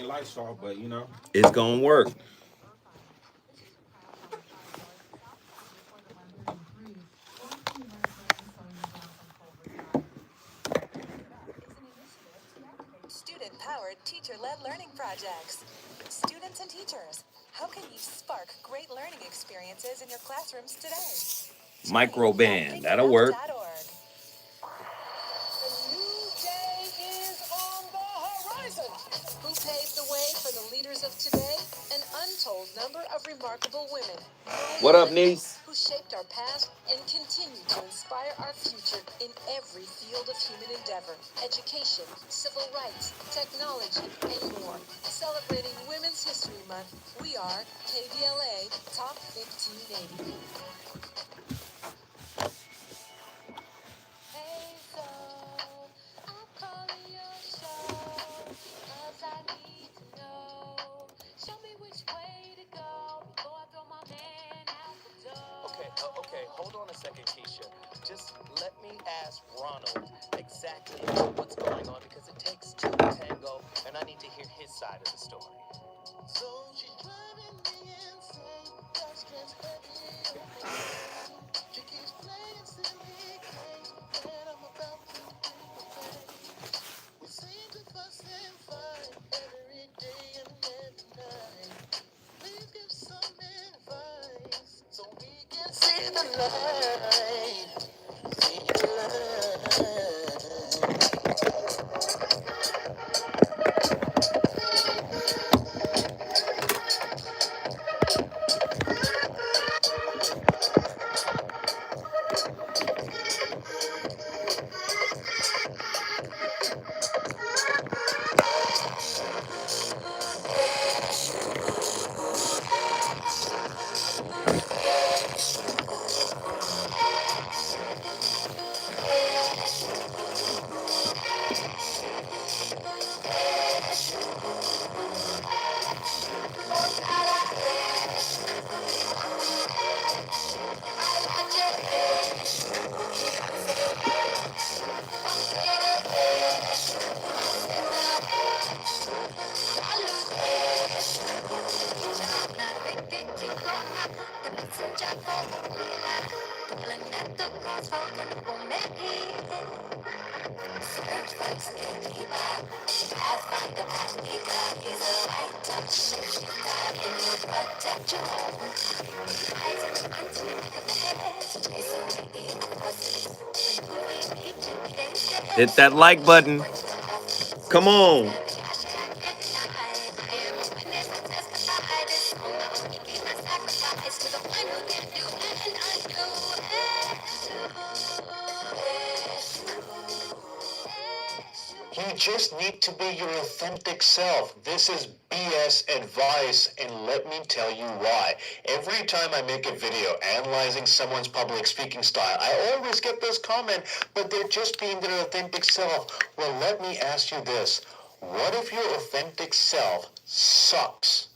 ain't Lysol, but you know. It's gonna work. Student-powered, teacher-led learning projects. Students and teachers, how can you spark great learning experiences in your classrooms today? Join at Microband, that'll work. thinkout.org. A new day is on the horizon. Who paved the way for the leaders of today? An untold number of remarkable women. What up, niece? Who shaped our past and continue to inspire our future in every field of human endeavor. Education, civil rights, technology, and more. Celebrating Women's History Month, we are KBLA Top 1580. Hey, so I'm calling your show, 'cause I need to know. Show me which way to go before I throw my man out the door. Okay, hold on a second, Keisha. Just let me ask Ronald exactly what's going on, because it takes two to tango, and I need to hear his side of the story. So she's driving me insane, that's heavy. She keeps playing silly games, and I'm about to break away. We seem to fuss and fight every day and every night. Please give some advice so we can see the light. See the light. Hit that like button. Come on. You just need to be your authentic self. This is BS advice, and let me tell you why. Every time I make a video analyzing someone's public speaking style, I always get this comment, but they're just being their authentic self. Well, let me ask you this. What if your authentic self sucks?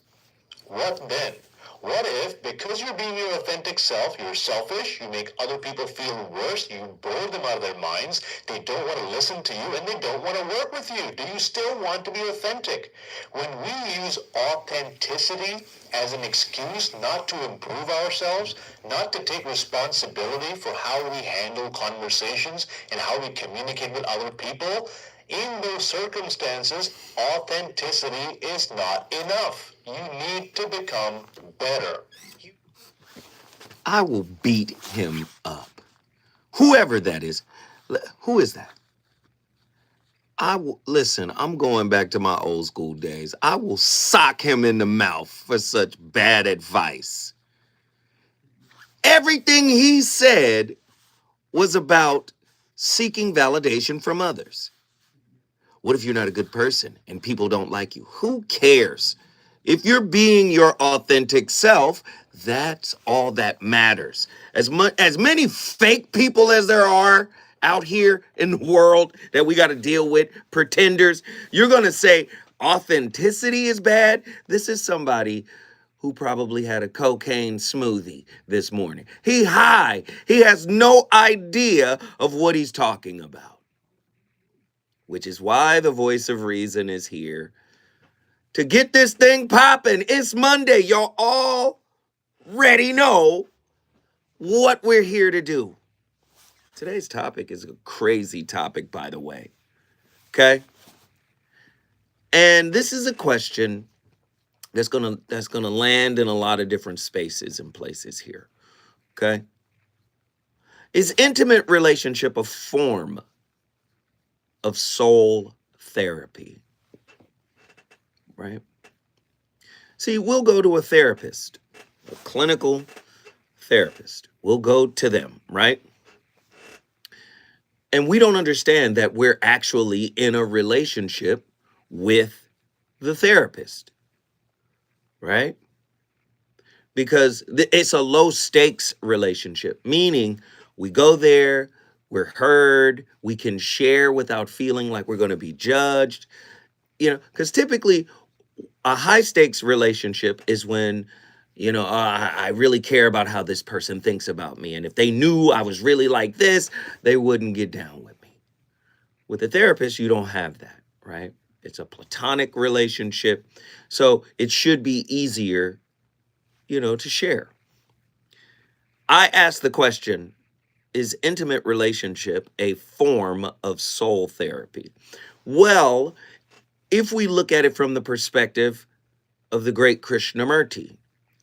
What then? What if, because you're being your authentic self, you're selfish, you make other people feel worse, you bore them out of their minds, they don't want to listen to you, and they don't want to work with you? Do you still want to be authentic? When we use authenticity as an excuse not to improve ourselves, not to take responsibility for how we handle conversations and how we communicate with other people, in those circumstances, authenticity is not enough. You need to become better. I will beat him up. Whoever that is. Who is that? Listen, I'm going back to my old school days. I will sock him in the mouth for such bad advice. Everything he said was about seeking validation from others. What if you're not a good person and people don't like you? Who cares? If you're being your authentic self, that's all that matters. As many fake people as there are out here in the world that we got to deal with, pretenders, you're going to say authenticity is bad? This is somebody who probably had a cocaine smoothie this morning. He high. He has no idea of what he's talking about. Which is why the voice of reason is here to get this thing popping. It's Monday. Y'all already know what we're here to do. Today's topic is a crazy topic, by the way. Okay? And this is a question that's gonna land in a lot of different spaces and places here. Okay? Is intimate relationship a form of soul therapy? Right? See, we'll go to a therapist, a clinical therapist. We'll go to them, right? And we don't understand that we're actually in a relationship with the therapist, right? Because it's a low stakes relationship, meaning we go there, we're heard, we can share without feeling like we're going to be judged, because typically a high stakes relationship is when, I really care about how this person thinks about me. And if they knew I was really like this, they wouldn't get down with me. With a therapist, you don't have that, right? It's a platonic relationship. So it should be easier, to share. I ask the question, is intimate relationship a form of soul therapy? Well, if we look at it from the perspective of the great Krishnamurti,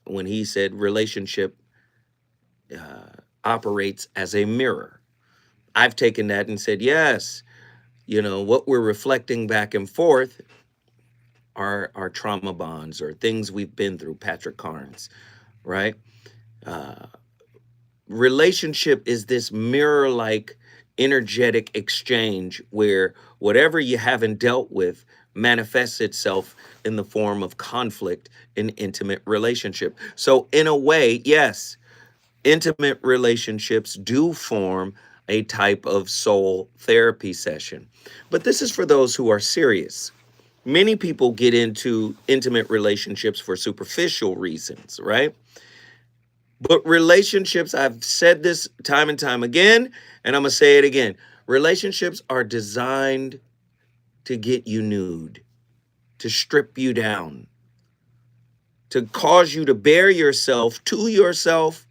when he said relationship operates as a mirror, I've taken that and said, yes, what we're reflecting back and forth are our trauma bonds or things we've been through, Patrick Carnes, right? Relationship is this mirror-like energetic exchange where whatever you haven't dealt with manifests itself in the form of conflict in intimate relationship. So in a way, yes, intimate relationships do form a type of soul therapy session. But this is for those who are serious. Many people get into intimate relationships for superficial reasons, right? But relationships, I've said this time and time again, and I'm going to say it again. Relationships are designed to get you nude, to strip you down, to cause you to bare yourself to yourself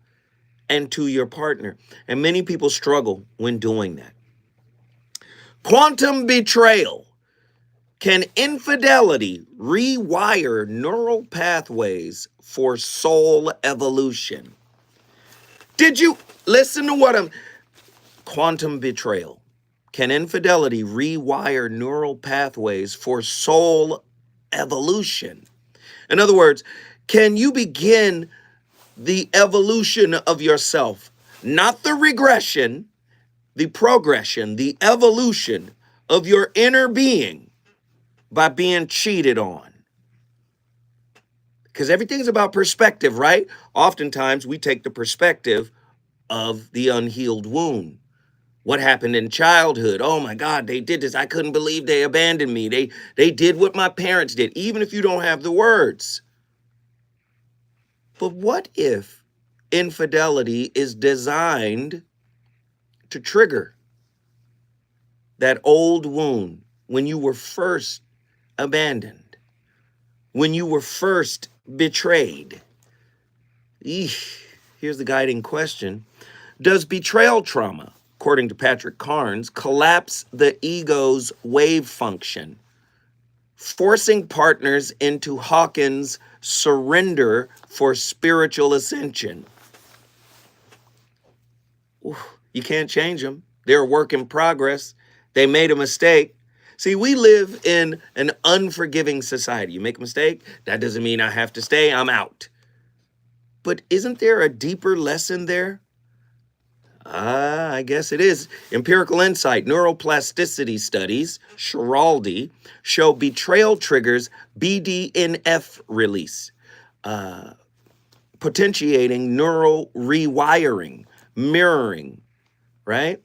and to your partner. And many people struggle when doing that. Quantum betrayal. Can infidelity rewire neural pathways for soul evolution? Did you listen to quantum betrayal? Can infidelity rewire neural pathways for soul evolution? In other words, can you begin the evolution of yourself? Not the regression, the progression, the evolution of your inner being by being cheated on. Because everything's about perspective, right? Oftentimes we take the perspective of the unhealed wound. What happened in childhood? Oh my God, they did this. I couldn't believe they abandoned me. They did what my parents did, even if you don't have the words. But what if infidelity is designed to trigger that old wound when you were first abandoned, when you were first betrayed? Here's the guiding question. Does betrayal trauma, according to Patrick Carnes, collapse the ego's wave function, forcing partners into Hawkins' surrender for spiritual ascension? You can't change them. They're a work in progress. They made a mistake. See, we live in an unforgiving society. You make a mistake, that doesn't mean I have to stay, I'm out. But isn't there a deeper lesson there? I guess it is. Empirical insight, neuroplasticity studies, Schiraldi, show betrayal triggers BDNF release, potentiating neural rewiring, mirroring, right?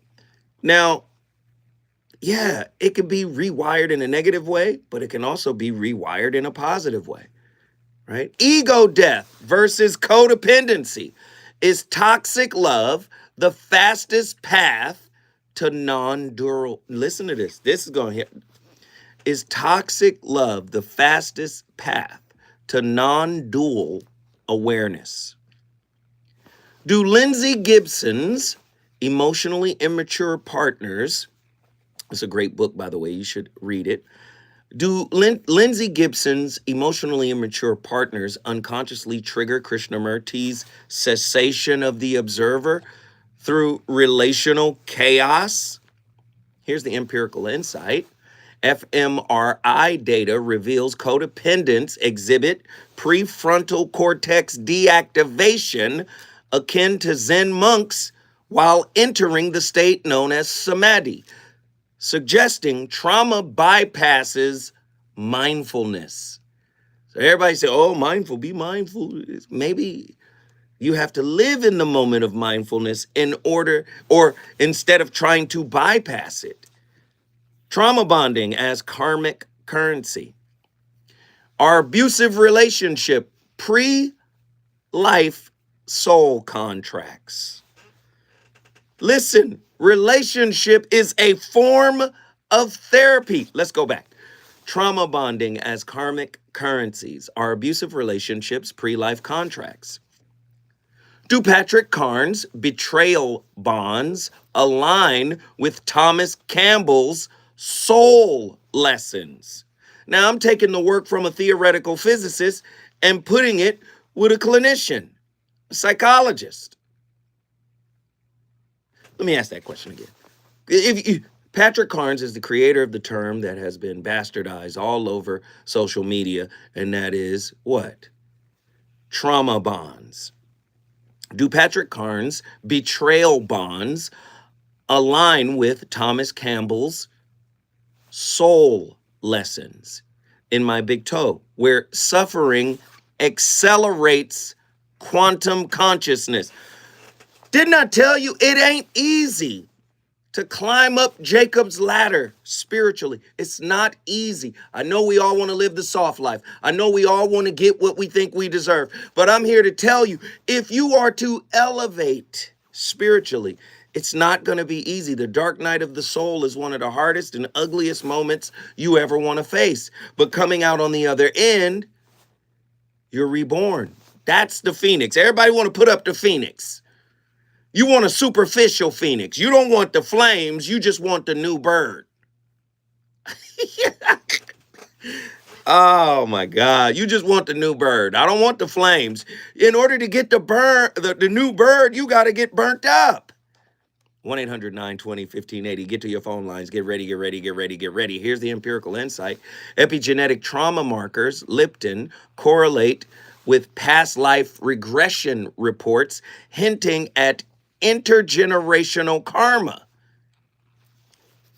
Now, yeah, it can be rewired in a negative way, but it can also be rewired in a positive way, right? Ego death versus codependency. Is toxic love the fastest path to non-dual? Listen to this. This is going to hit. Is toxic love the fastest path to non-dual awareness? Do Lindsay Gibson's emotionally immature partners, it's a great book, by the way, you should read it. Do Lindsay Gibson's emotionally immature partners unconsciously trigger Krishnamurti's cessation of the observer through relational chaos? Here's the empirical insight. fMRI data reveals codependents exhibit prefrontal cortex deactivation akin to Zen monks while entering the state known as samadhi, suggesting trauma bypasses mindfulness. So everybody say, oh, mindful, be mindful. Maybe you have to live in the moment of mindfulness in order, or instead of trying to bypass it. Trauma bonding as karmic currency. Our abusive relationship, pre-life soul contracts. Listen, relationship is a form of therapy. Let's go back. Trauma bonding as karmic currencies. Our abusive relationships, pre-life contracts. Do Patrick Carnes' betrayal bonds align with Thomas Campbell's soul lessons? Now, I'm taking the work from a theoretical physicist and putting it with a clinician, a psychologist. Let me ask that question again. Patrick Carnes is the creator of the term that has been bastardized all over social media, and that is what? Trauma bonds. Do Patrick Carnes' betrayal bonds align with Thomas Campbell's soul lessons in My Big Toe, where suffering accelerates quantum consciousness? Didn't I tell you it ain't easy to climb up Jacob's ladder spiritually? It's not easy. I know we all want to live the soft life. I know we all want to get what we think we deserve. But I'm here to tell you, if you are to elevate spiritually, it's not going to be easy. The dark night of the soul is one of the hardest and ugliest moments you ever want to face. But coming out on the other end, you're reborn. That's the phoenix. Everybody want to put up the phoenix. You want a superficial phoenix. You don't want the flames. You just want the new bird. Oh my God. You just want the new bird. I don't want the flames. In order to get the new bird, you got to get burnt up. 1-800-920-1580. Get to your phone lines. Get ready, get ready, get ready, get ready. Here's the empirical insight. Epigenetic trauma markers, leptin, correlate with past life regression reports, hinting at intergenerational karma.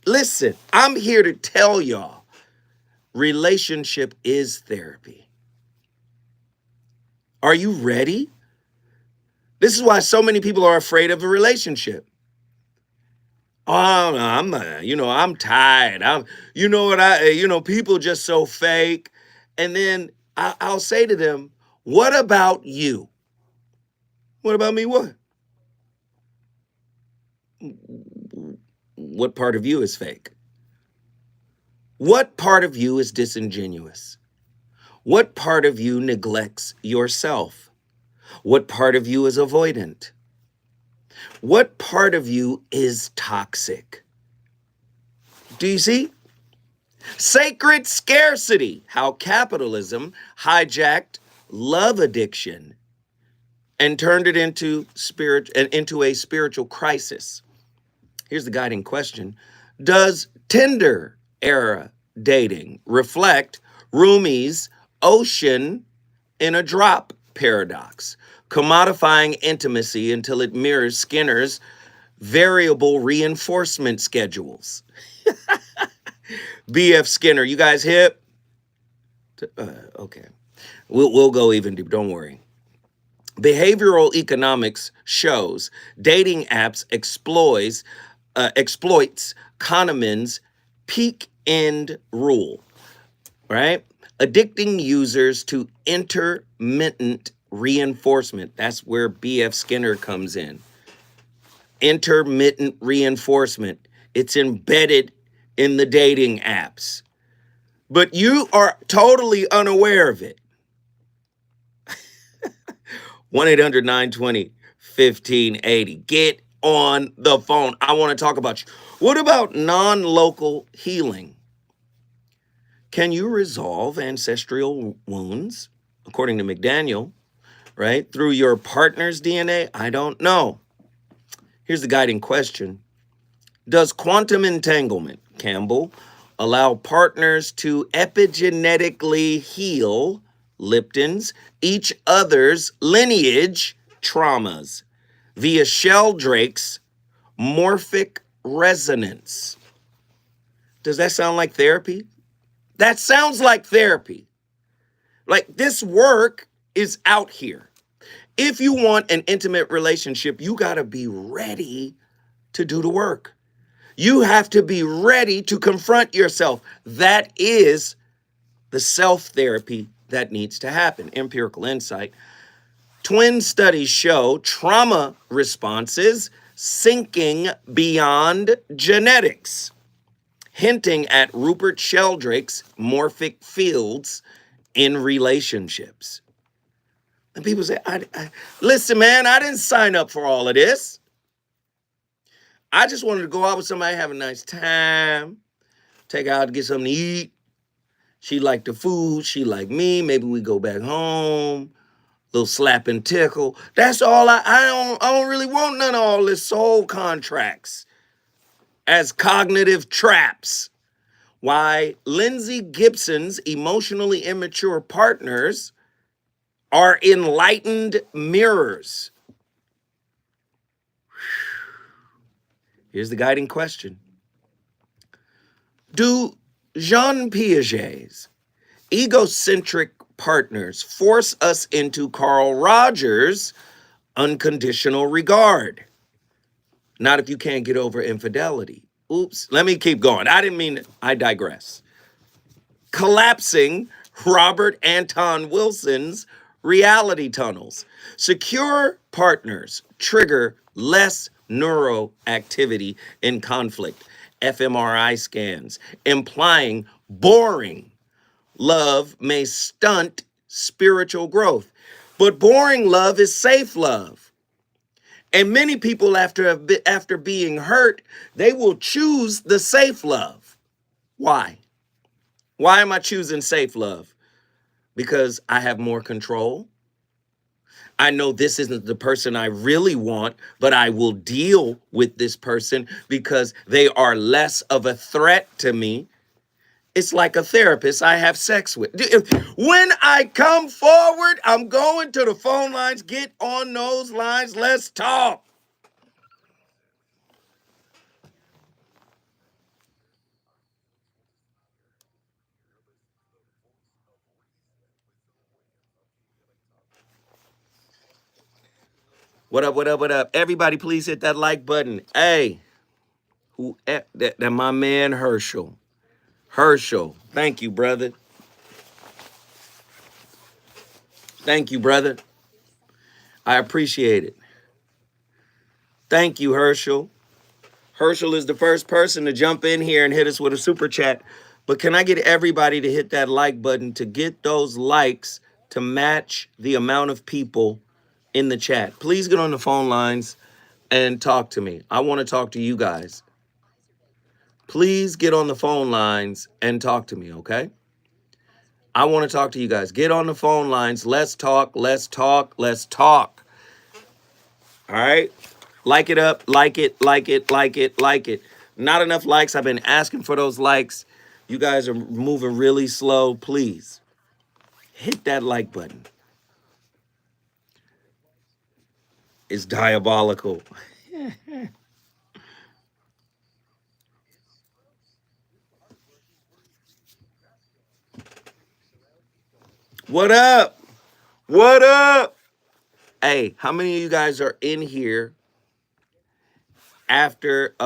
Listen, I'm here to tell y'all, relationship is therapy. Are you ready? This is why so many people are afraid of a relationship. Oh, I'm tired. People just so fake. And then I'll say to them, what about you? What about me? What? What part of you is fake? What part of you is disingenuous? What part of you neglects yourself? What part of you is avoidant? What part of you is toxic? Do you see? Sacred scarcity, how capitalism hijacked love addiction and turned it into a spiritual crisis. Here's the guiding question. Does Tinder era dating reflect Rumi's ocean in a drop paradox, commodifying intimacy until it mirrors Skinner's variable reinforcement schedules? B.F. Skinner, you guys hip? Okay. We'll go even deep, don't worry. Behavioral economics shows dating apps exploits Kahneman's peak end rule, right? Addicting users to intermittent reinforcement. That's where B.F. Skinner comes in. Intermittent reinforcement. It's embedded in the dating apps. but you are totally unaware of it. 1-800-920-1580. Get on the phone. I want to talk about you. What about non-local healing? Can you resolve ancestral wounds, according to McDaniel, right, through your partner's DNA? I don't know. Here's the guiding question. Does quantum entanglement, Campbell, allow partners to epigenetically heal Lipton's each other's lineage traumas via Sheldrake's morphic resonance? Does that sound like therapy? That sounds like therapy. Like, this work is out here. If you want an intimate relationship, you got to be ready to do the work. You have to be ready to confront yourself. That is the self-therapy that needs to happen. Empirical insight. Twin studies show trauma responses sinking beyond genetics, hinting at Rupert Sheldrake's morphic fields in relationships. And people say, listen, man, I didn't sign up for all of this. I just wanted to go out with somebody, have a nice time, take her out to get something to eat. She liked the food. She liked me. Maybe we go back home. Little slap and tickle. That's all. I don't really want none of all this soul contracts as cognitive traps. Why Lindsay Gibson's emotionally immature partners are enlightened mirrors. Here's the guiding question. Do Jean Piaget's egocentric partners force us into Carl Rogers' unconditional regard? Not if you can't get over infidelity. Oops, let me keep going. I didn't mean it. I digress. Collapsing Robert Anton Wilson's reality tunnels. Secure partners trigger less neuroactivity in conflict. fMRI scans implying boring love may stunt spiritual growth. But boring love is safe love. And many people, after being hurt, they will choose the safe love. Why? Why am I choosing safe love? Because I have more control. I know this isn't the person I really want, but I will deal with this person because they are less of a threat to me. It's like a therapist I have sex with. When I come forward, I'm going to the phone lines. Get on those lines. Let's talk. What up, what up, what up? Everybody, please hit that like button. Hey, that my man Herschel. Herschel, thank you, brother. Thank you, brother. I appreciate it. Thank you, Herschel. Herschel is the first person to jump in here and hit us with a super chat. But can I get everybody to hit that like button to get those likes to match the amount of people in the chat? Please get on the phone lines and talk to me. I want to talk to you guys. Please get on the phone lines and talk to me, okay? I want to talk to you guys. Get on the phone lines. Let's talk. Let's talk. Let's talk. All right? Like it up. Like it. Like it. Like it. Like it. Not enough likes. I've been asking for those likes. You guys are moving really slow. Please hit that like button. It's diabolical. What up? What up? Hey, how many of you guys are in here after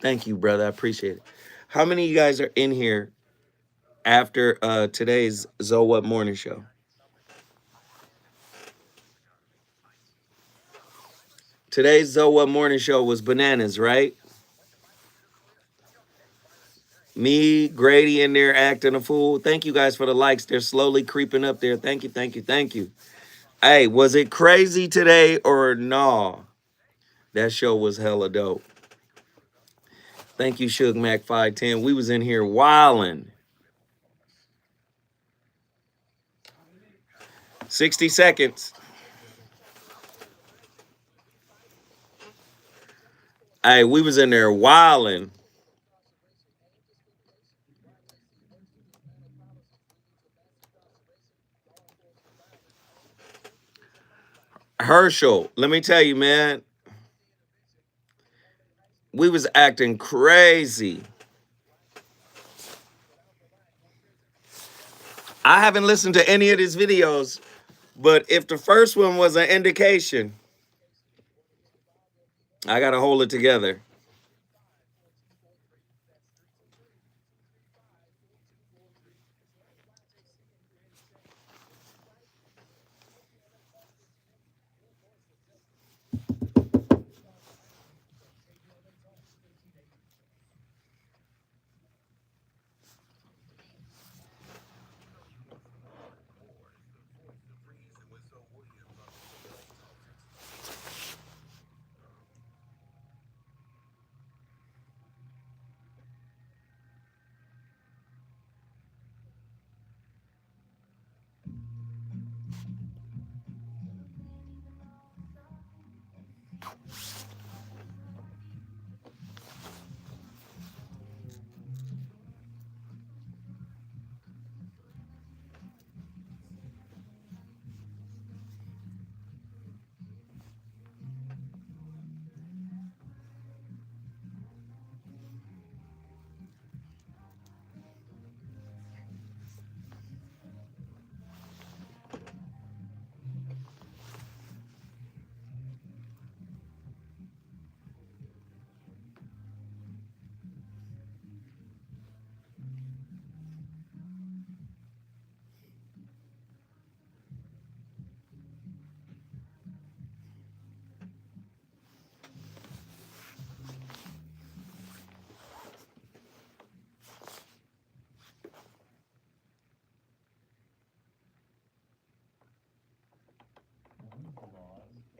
thank you, brother. I appreciate it. How many of you guys are in here after today's Zoe What Morning Show? Today's Zoe What Morning Show was bananas, right? Me, Grady in there acting a fool. Thank you guys for the likes. They're slowly creeping up there. Thank you, thank you, thank you. Hey, was it crazy today or no? That show was hella dope. Thank you, Suge Mac 510. We was in here wildin'. 60 seconds. Hey, we was in there wildin'. Herschel, let me tell you, man, we was acting crazy. I haven't listened to any of his videos, but if the first one was an indication, I gotta hold it together.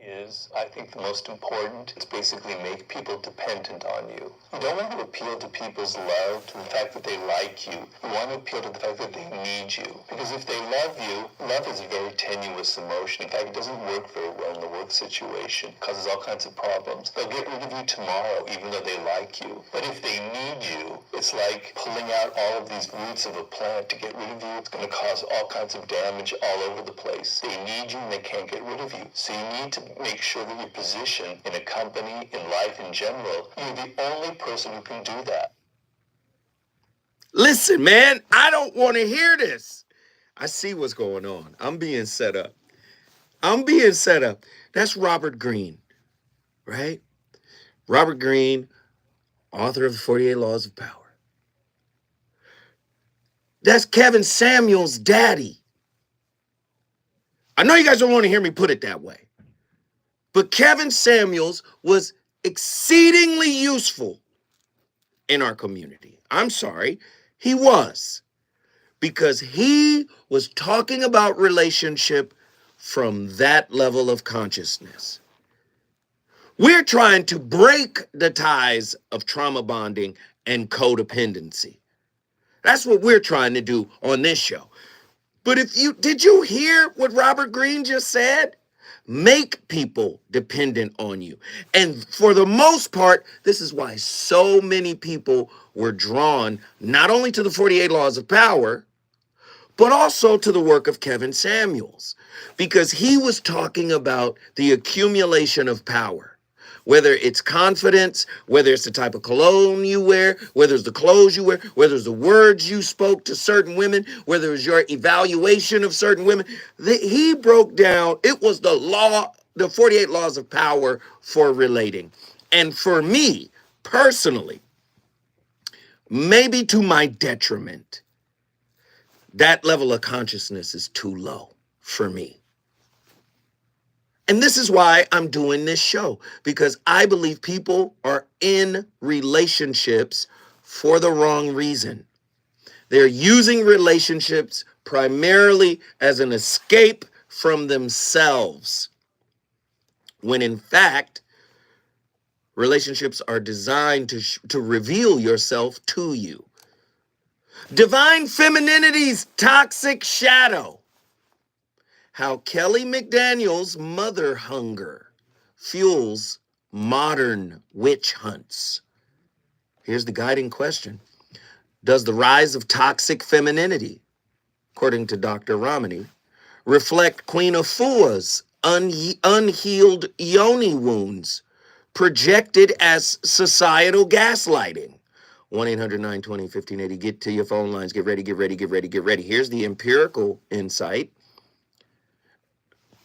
Is, I think, the most important. It's basically make people dependent on you. You don't want to appeal to people's love, to the fact that they like you. You want to appeal to the fact that they need you. Because if they love you, love is a very tenuous emotion. In fact, it doesn't work very well in the work situation. It causes all kinds of problems. They'll get rid of you tomorrow, even though they like you. But if they need you, it's like pulling out all of these roots of a plant to get rid of you. It's going to cause all kinds of damage all over the place. They need you and they can't get rid of you. So you need to make sure that your position in a company, in life in general, you're the only person who can do that. Listen, man, I don't want to hear this. I see what's going on. I'm being set up. That's Robert Greene, right? Robert Greene, author of the 48 Laws of Power. That's Kevin Samuels' daddy. I know you guys don't want to hear me put it that way, but Kevin Samuels was exceedingly useful in our community. I'm sorry, he was, because he was talking about relationship from that level of consciousness. We're trying to break the ties of trauma bonding and codependency. That's what we're trying to do on this show. But did you hear what Robert Greene just said? Make people dependent on you. And for the most part, this is why so many people were drawn not only to the 48 Laws of Power, but also to the work of Kevin Samuels, because he was talking about the accumulation of power. Whether it's confidence, whether it's the type of cologne you wear, whether it's the clothes you wear, whether it's the words you spoke to certain women, whether it's your evaluation of certain women, he broke down, it was the 48 Laws of Power for relating. And for me, personally, maybe to my detriment, that level of consciousness is too low for me. And this is why I'm doing this show, because I believe people are in relationships for the wrong reason. They're using relationships primarily as an escape from themselves, when in fact, relationships are designed to reveal yourself to you. Divine Femininity's Toxic Shadow. How Kelly McDaniel's mother hunger fuels modern witch hunts. Here's the guiding question. Does the rise of toxic femininity, according to Dr. Ramani, reflect Queen Afua's unhealed yoni wounds, projected as societal gaslighting? 1-800-920-1580. Get to your phone lines. Get ready, get ready, get ready, get ready. Here's the empirical insight.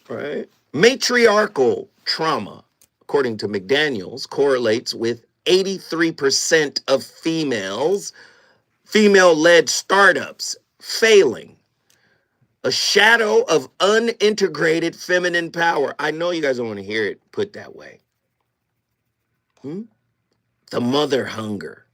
Right? Matriarchal trauma, according to McDaniels, correlates with 83% of female-led startups failing. A shadow of unintegrated feminine power. I know you guys don't want to hear it put that way. The mother hunger.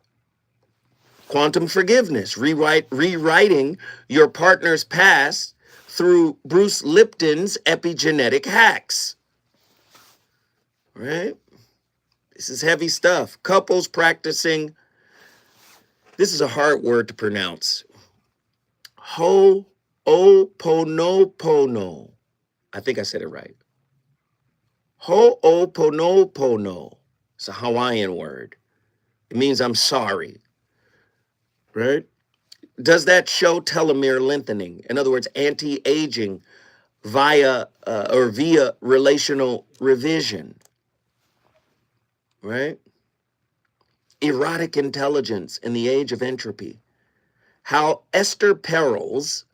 Quantum forgiveness, rewriting your partner's past through Bruce Lipton's epigenetic hacks. Right? This is heavy stuff. Couples practicing, this is a hard word to pronounce. Ho'oponopono. I think I said it right. Ho'oponopono. It's a Hawaiian word. It means I'm sorry. Right? Does that show telomere lengthening? In other words, anti-aging via relational revision, right? Erotic intelligence in the age of entropy. How Esther Perel's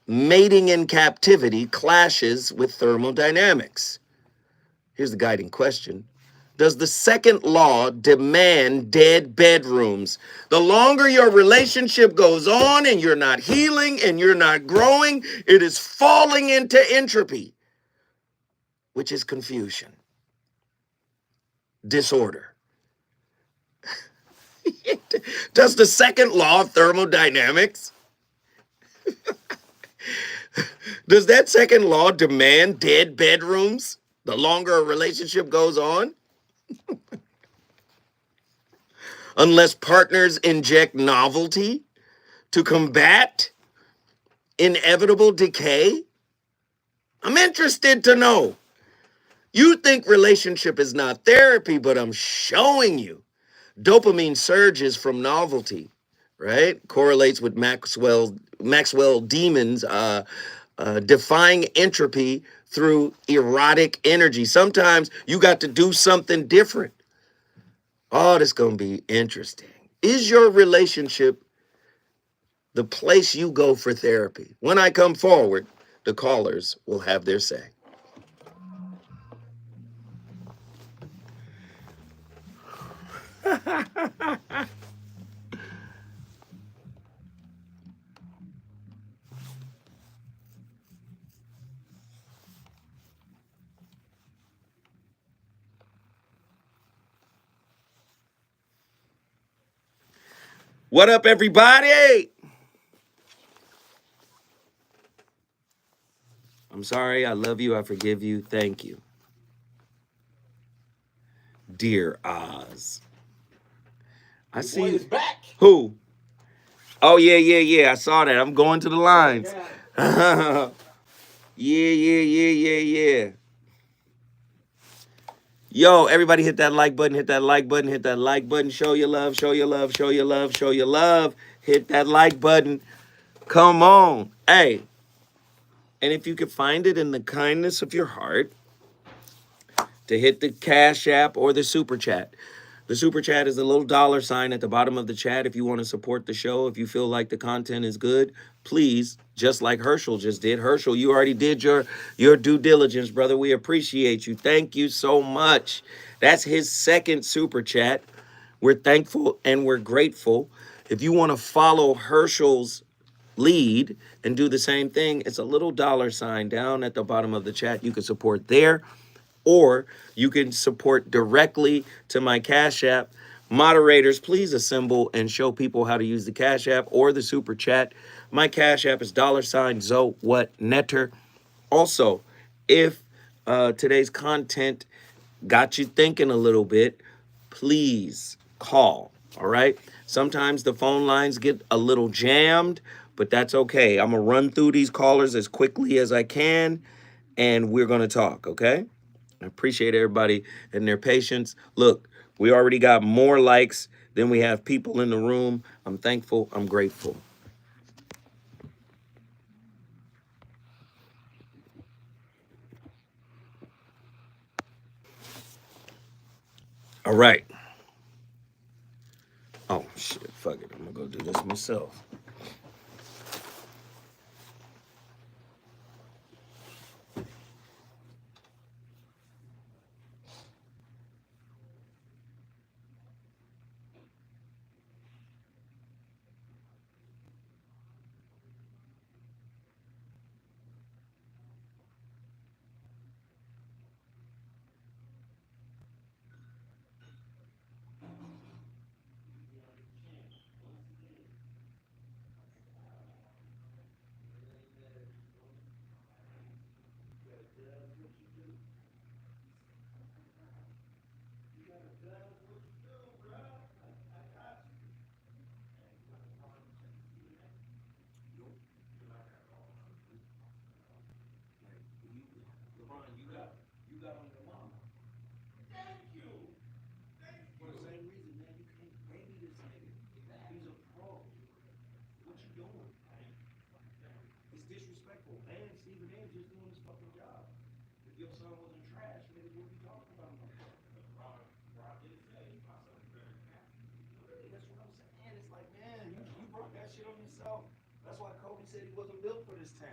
mating in captivity clashes with thermodynamics. Here's the guiding question. Does the second law demand dead bedrooms? The longer your relationship goes on and you're not healing and you're not growing, it is falling into entropy, which is confusion, disorder. Does the second law of thermodynamics, does that second law demand dead bedrooms the longer a relationship goes on? Unless partners inject novelty to combat inevitable decay? I'm interested to know. You think relationship is not therapy, but I'm showing you. Dopamine surges from novelty, right? Correlates with Maxwell demons, defying entropy through erotic energy. Sometimes you got to do something different. Oh, this is going to be interesting. Is your relationship the place you go for therapy? When I come forward, the callers will have their say. What up, everybody? I'm sorry. I love you. I forgive you. Thank you. Dear Oz. I see. Boy is back. Who? Oh, yeah. I saw that. I'm going to the lines. Yeah. Yo, everybody hit that like button, hit that like button, hit that like button. Show your love, show your love, show your love, show your love. Hit that like button. Come on. Hey. And if you could find it in the kindness of your heart to hit the Cash App or the Super Chat. The Super Chat is a little dollar sign at the bottom of the chat if you want to support the show. If you feel like the content is good, please, just like Herschel just did. Herschel, you already did your due diligence, brother. We appreciate you. Thank you so much. That's his second Super Chat. We're thankful and we're grateful. If you want to follow Herschel's lead and do the same thing, it's a little dollar sign down at the bottom of the chat. You can support there. Or you can support directly to my Cash App Moderators, please assemble and show people how to use the Cash App or the Super Chat. My Cash App is $Zo What Netter. Also, if today's content got you thinking a little bit, please call. All right. Sometimes the phone lines get a little jammed, but that's okay. I'm going to run through these callers as quickly as I can, and we're going to talk. Okay. I appreciate everybody and their patience. Look, we already got more likes than we have people in the room. I'm thankful. I'm grateful. All right. Oh, shit. Fuck it. I'm going to go do this myself. That's why Kobe said he wasn't built for this town.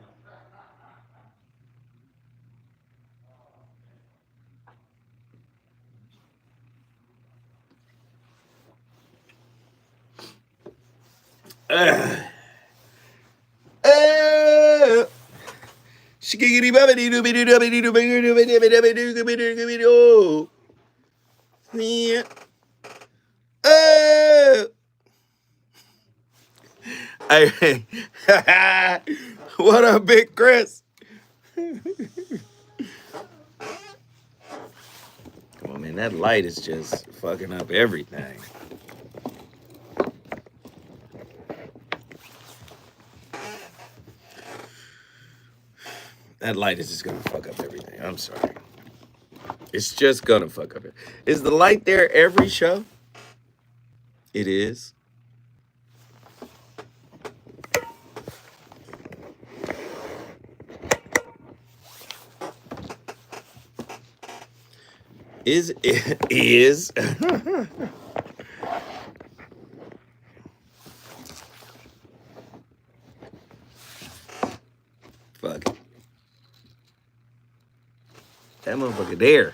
Hey, what up, Big Chris? Come on, man. That light is just fucking up everything. That light is just gonna fuck up everything. I'm sorry. It's just gonna fuck up it. Is the light there every show? It is. Is it is? Fuck it. That motherfucker there.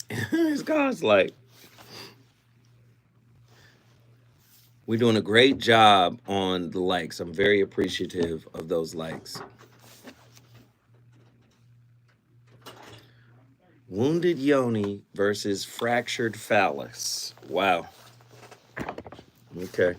It's God's like. We're doing a great job on the likes. I'm very appreciative of those likes. Wounded Yoni versus fractured phallus. Wow. Okay.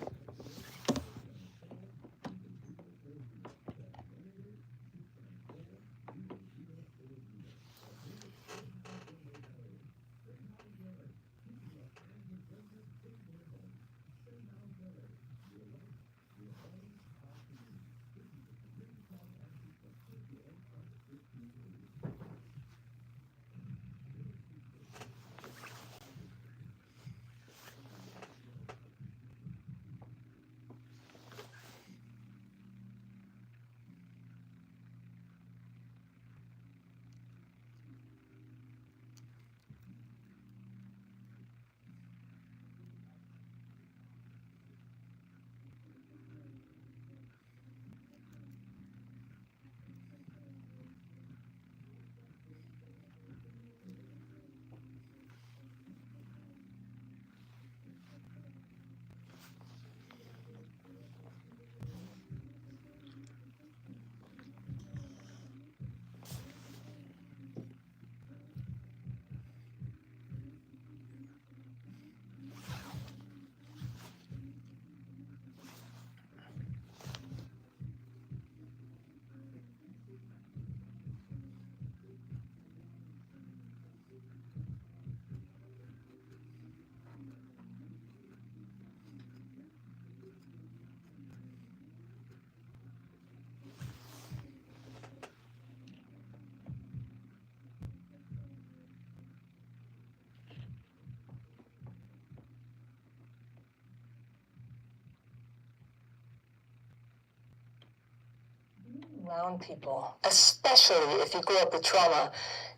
around people, especially if you grew up with trauma,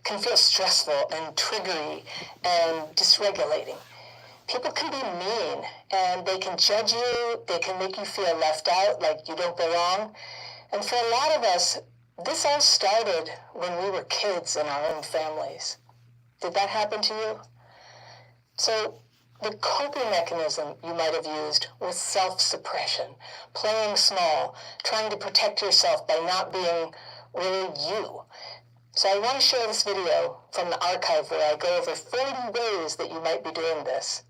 can feel stressful and triggery and dysregulating. People can be mean, and they can judge you, they can make you feel left out, like you don't belong. And for a lot of us, this all started when we were kids in our own families. Did that happen to you? So the coping mechanism you might have used was self-suppression, playing small, trying to protect yourself by not being really you. So I want to share this video from the archive where I go over 40 ways that you might be doing this.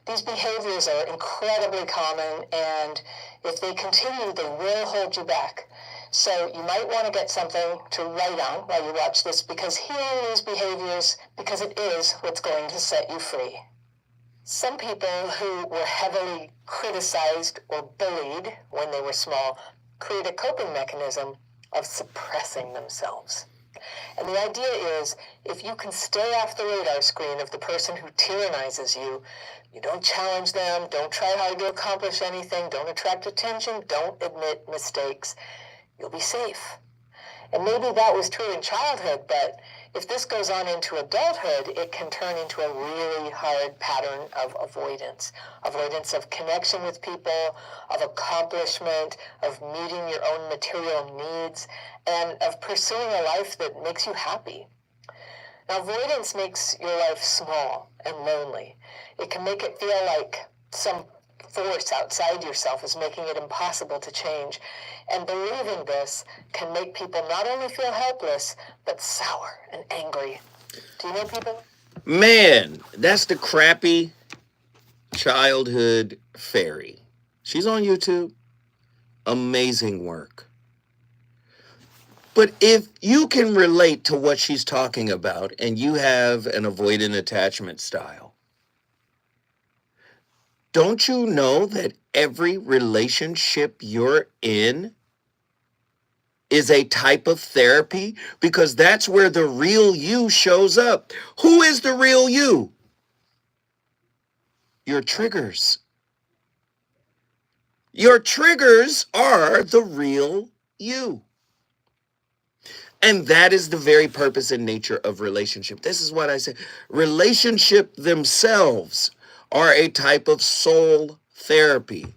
These behaviors are incredibly common, and if they continue, they will hold you back. So you might want to get something to write on while you watch this, because healing these behaviors, because it is what's going to set you free. Some people who were heavily criticized or bullied when they were small create a coping mechanism of suppressing themselves. And the idea is, if you can stay off the radar screen of the person who tyrannizes you, you don't challenge them, don't try hard to accomplish anything, don't attract attention, don't admit mistakes, you'll be safe. And maybe that was true in childhood, but if this goes on into adulthood, it can turn into a really hard pattern of avoidance. Avoidance of connection with people, of accomplishment, of meeting your own material needs, and of pursuing a life that makes you happy. Now, avoidance makes your life small and lonely. It can make it feel like some force outside yourself is making it impossible to change. And believing this can make people not only feel helpless, but sour and angry. Do you know people? Man, that's the crappy childhood fairy. She's on YouTube. Amazing work. But if you can relate to what she's talking about and you have an avoidant attachment style, don't you know that every relationship you're in is a type of therapy? Because that's where the real you shows up. Who is the real you? Your triggers. Your triggers are the real you. And that is the very purpose and nature of relationship. This is what I say. Relationship themselves are a type of soul therapy.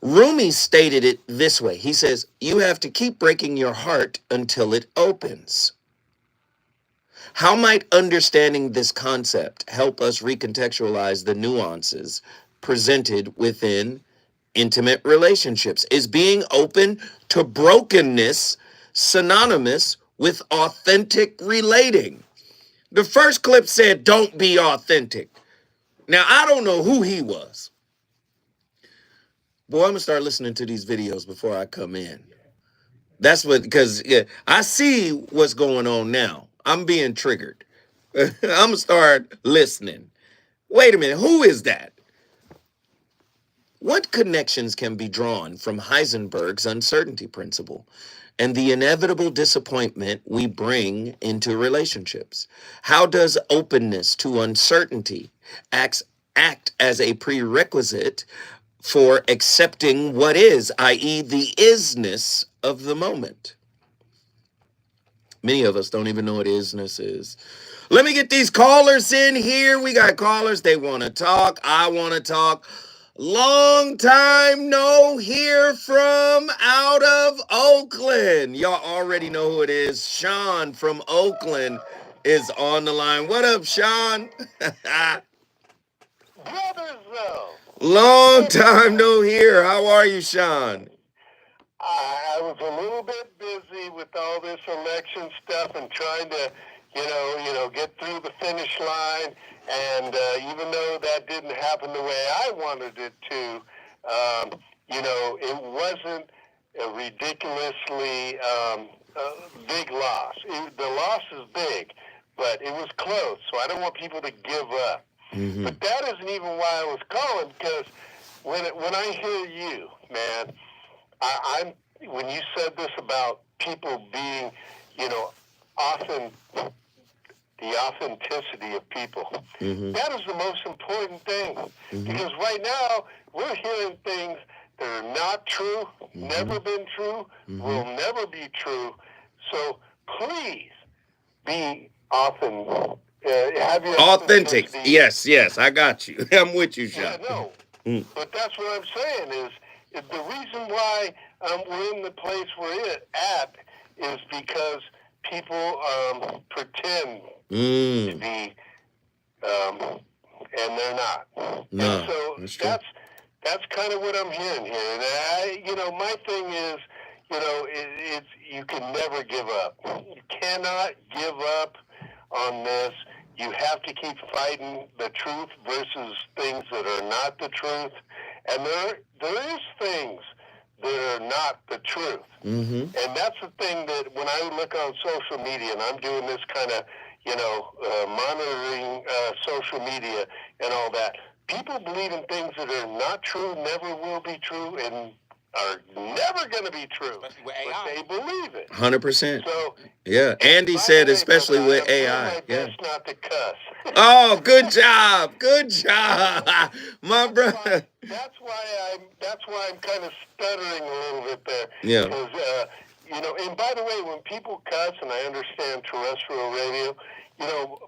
Rumi stated it this way. He says, you have to keep breaking your heart until it opens. How might understanding this concept help us recontextualize the nuances presented within intimate relationships? Is being open to brokenness synonymous with authentic relating? The first clip said, don't be authentic. Now, I don't know who he was. Boy, I'm going to start listening to these videos before I come in. That's what, because I see what's going on now. I'm being triggered. I'm going to start listening. Wait a minute, who is that? What connections can be drawn from Heisenberg's uncertainty principle and the inevitable disappointment we bring into relationships? How does openness to uncertainty act as a prerequisite for accepting what is, i.e., the isness of the moment? Many of us don't even know what isness is. Let me get these callers in here. We got callers. They want to talk. I want to talk. Long time no hear from out of Oakland. Y'all already know who it is. Sean from Oakland is on the line. What up, Sean? Brothers, though. Long time no hear. How are you, Sean? I was a little bit busy with all this election stuff and trying to, get through the finish line. And even though that didn't happen the way I wanted it to, it wasn't a ridiculously big loss. The loss is big, but it was close. So I don't want people to give up. Mm-hmm. But that isn't even why I was calling, because when I hear you, man, I'm when you said this about people being, often the authenticity of people, Mm-hmm. that is the most important thing. Mm-hmm. Because right now we're hearing things that are not true, never been true, will never be true. So please be often, have your Authentic. authenticity. Yes, I got you. I'm with you, Yeah, Sean. no. But that's what I'm saying is the reason why we're in the place we're at is because people pretend to be, and they're not. No, And so that's true. that's kind of what I'm hearing here. And my thing is, it's you can never give up. You cannot give up on this. You have to keep fighting the truth versus things that are not the truth. And there is things that are not the truth. And that's the thing that when I look on social media, and I'm doing this kind of, monitoring social media and all that, people believe in things that are not true, never will be true, and are never going to be true. Especially with AI. But they believe it. 100%. So, yeah, Andy by said the way, especially brother, with I'm doing AI. my Yeah. best not to cuss. Oh, good job. Good job. My brother. That's why I'm kind of stuttering a little bit there. Yeah. Because, and by the way, when people cuss, and I understand terrestrial radio,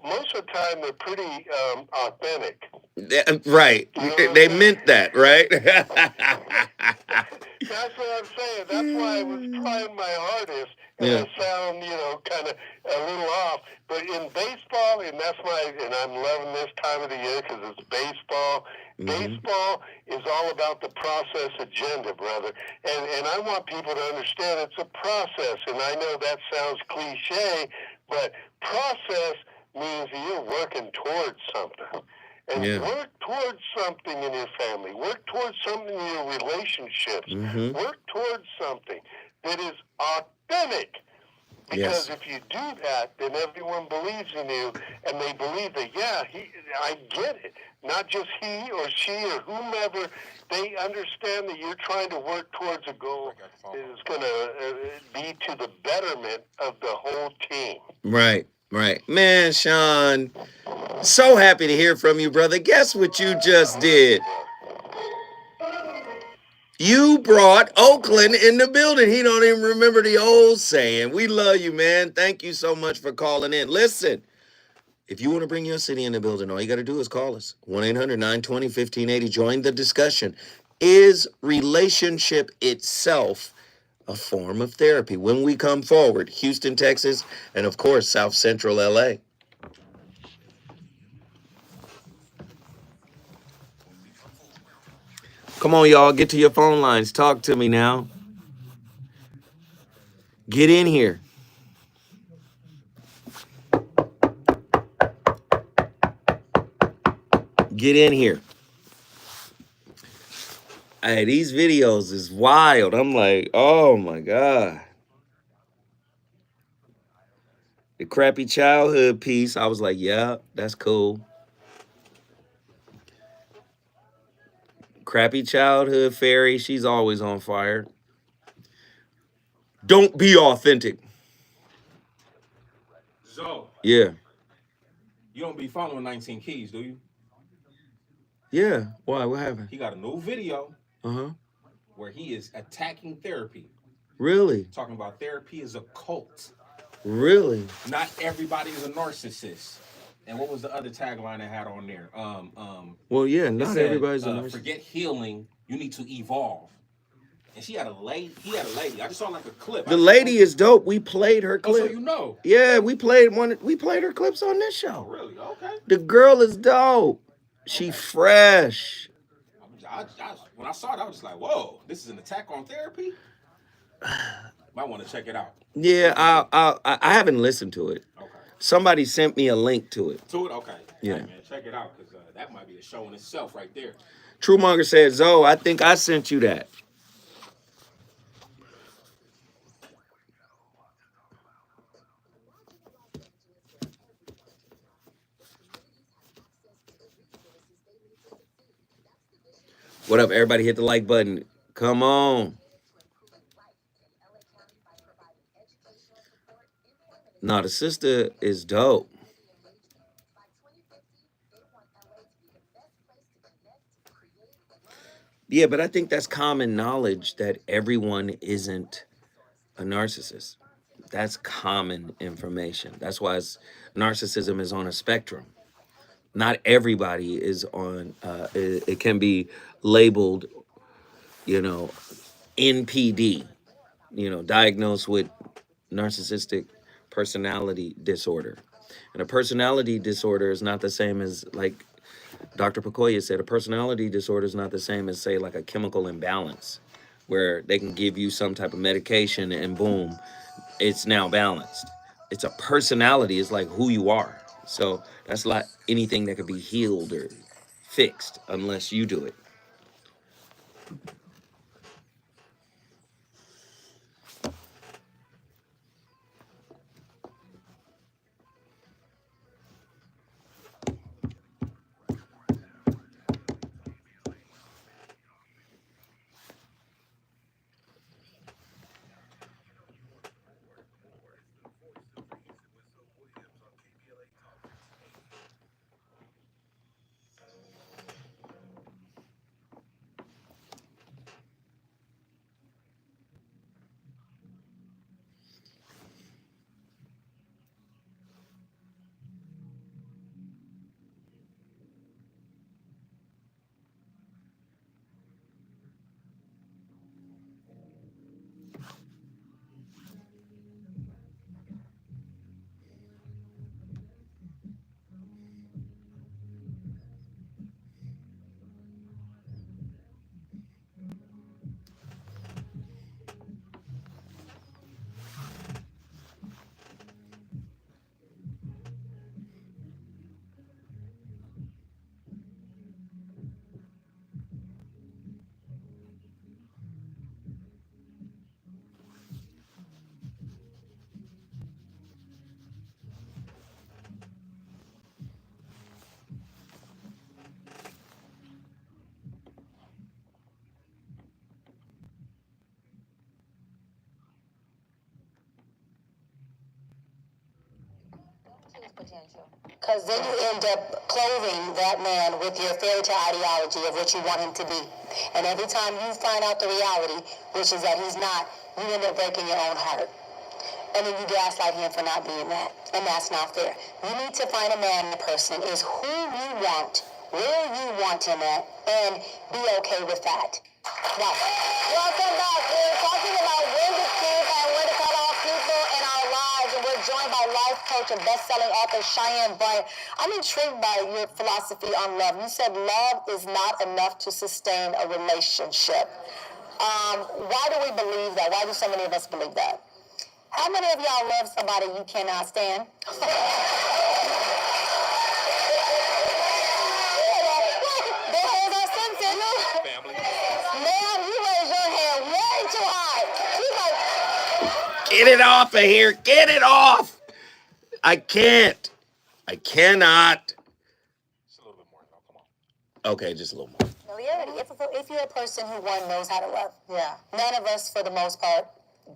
most of the time they're pretty authentic. Right. They meant that, right? That's what I'm saying. That's why I was trying my hardest, and Yeah. I sound, kind of a little off. But in baseball, and I'm loving this time of the year because it's baseball. Baseball is all about the process agenda, brother. And I want people to understand it's a process. And I know that sounds cliche, but process means that you're working towards something. And work towards something in your family. Work towards something in your relationships. Work towards something that is authentic. Because if you do that, then everyone believes in you, and they believe that, I get it. Not just he or she or whomever. They understand that you're trying to work towards a goal that is going to be to the betterment of the whole team. Right. Man, Sean, so happy to hear from you, brother. Guess what you just did? You brought Oakland in the building. He don't even remember the old saying. We love you, man. Thank you so much for calling in. Listen, if you want to bring your city in the building, all you got to do is call us. 1-800-920-1580. Join the discussion. Is relationship itself a form of therapy? When we come forward, Houston, Texas, and of course, South Central LA. Come on, y'all. Get to your phone lines. Talk to me now. Get in here. Get in here. Hey, these videos is wild. I'm like, oh my God. The crappy childhood piece, I was like, yeah, that's cool. Crappy childhood fairy, she's always on fire. Don't be authentic. So, Yeah. you don't be following 19 Keys, do you? Yeah. Why? What happened? He got a new video Uh-huh. where he is attacking therapy. Really? Talking about therapy is a cult. Really? Not everybody is a narcissist. And what was the other tagline I had on there? Well, yeah, it not said, everybody's a narcissist. forget healing, you need to evolve. And he had a lady. I just saw like a clip. The lady is dope. We played her Oh, clip. so you know? Yeah, we played her clips on this show. Oh, really? Okay. The girl is dope. She fresh. When I saw it, I was just like, whoa, this is an attack on therapy? Might want to check it out. Yeah, I haven't listened to it. Okay. Somebody sent me a link to it. To it? Okay. Yeah. Hey, man, check it out, because that might be a show in itself right there. Truemonger said, Zoe, I think I sent you that. What up, everybody? Hit the like button. Come on. Nah, the sister is dope. Yeah, but I think that's common knowledge that everyone isn't a narcissist. That's common information. That's why narcissism is on a spectrum. Not everybody is on. It can be labeled, you know, NPD. You know, diagnosed with narcissistic personality disorder. And a personality disorder is not the same as, like Dr. Pacoya said, a personality disorder is not the same as, say, like a chemical imbalance, where they can give you some type of medication and boom, it's now balanced. It's a personality, it's like who you are. So that's not anything that could be healed or fixed unless you do it. Potential. Because then you end up clothing that man with your fairy tale ideology of what you want him to be. And every time you find out the reality, which is that he's not, you end up breaking your own heart. And then you gaslight him for not being that. And that's not fair. You need to find a man, a person, is who you want, where you want him at, and be okay with that. Now, welcome back. We're talking about when to keep and when to cut off people in our lives. And we're joined by life coach and best-selling author Cheyenne Bryant. I'm intrigued by your philosophy on love. You said love is not enough to sustain a relationship. Why do we believe that? Why do so many of us believe that? How many of y'all love somebody you cannot stand? Family. Man, you raise your hand way too high. Get it off of here. Get it off. I can't. I cannot. Just a little bit more, though. Come on. Okay, just a little more. Familiarity. If you're a person who, one, knows how to love. Yeah. None of us, for the most part,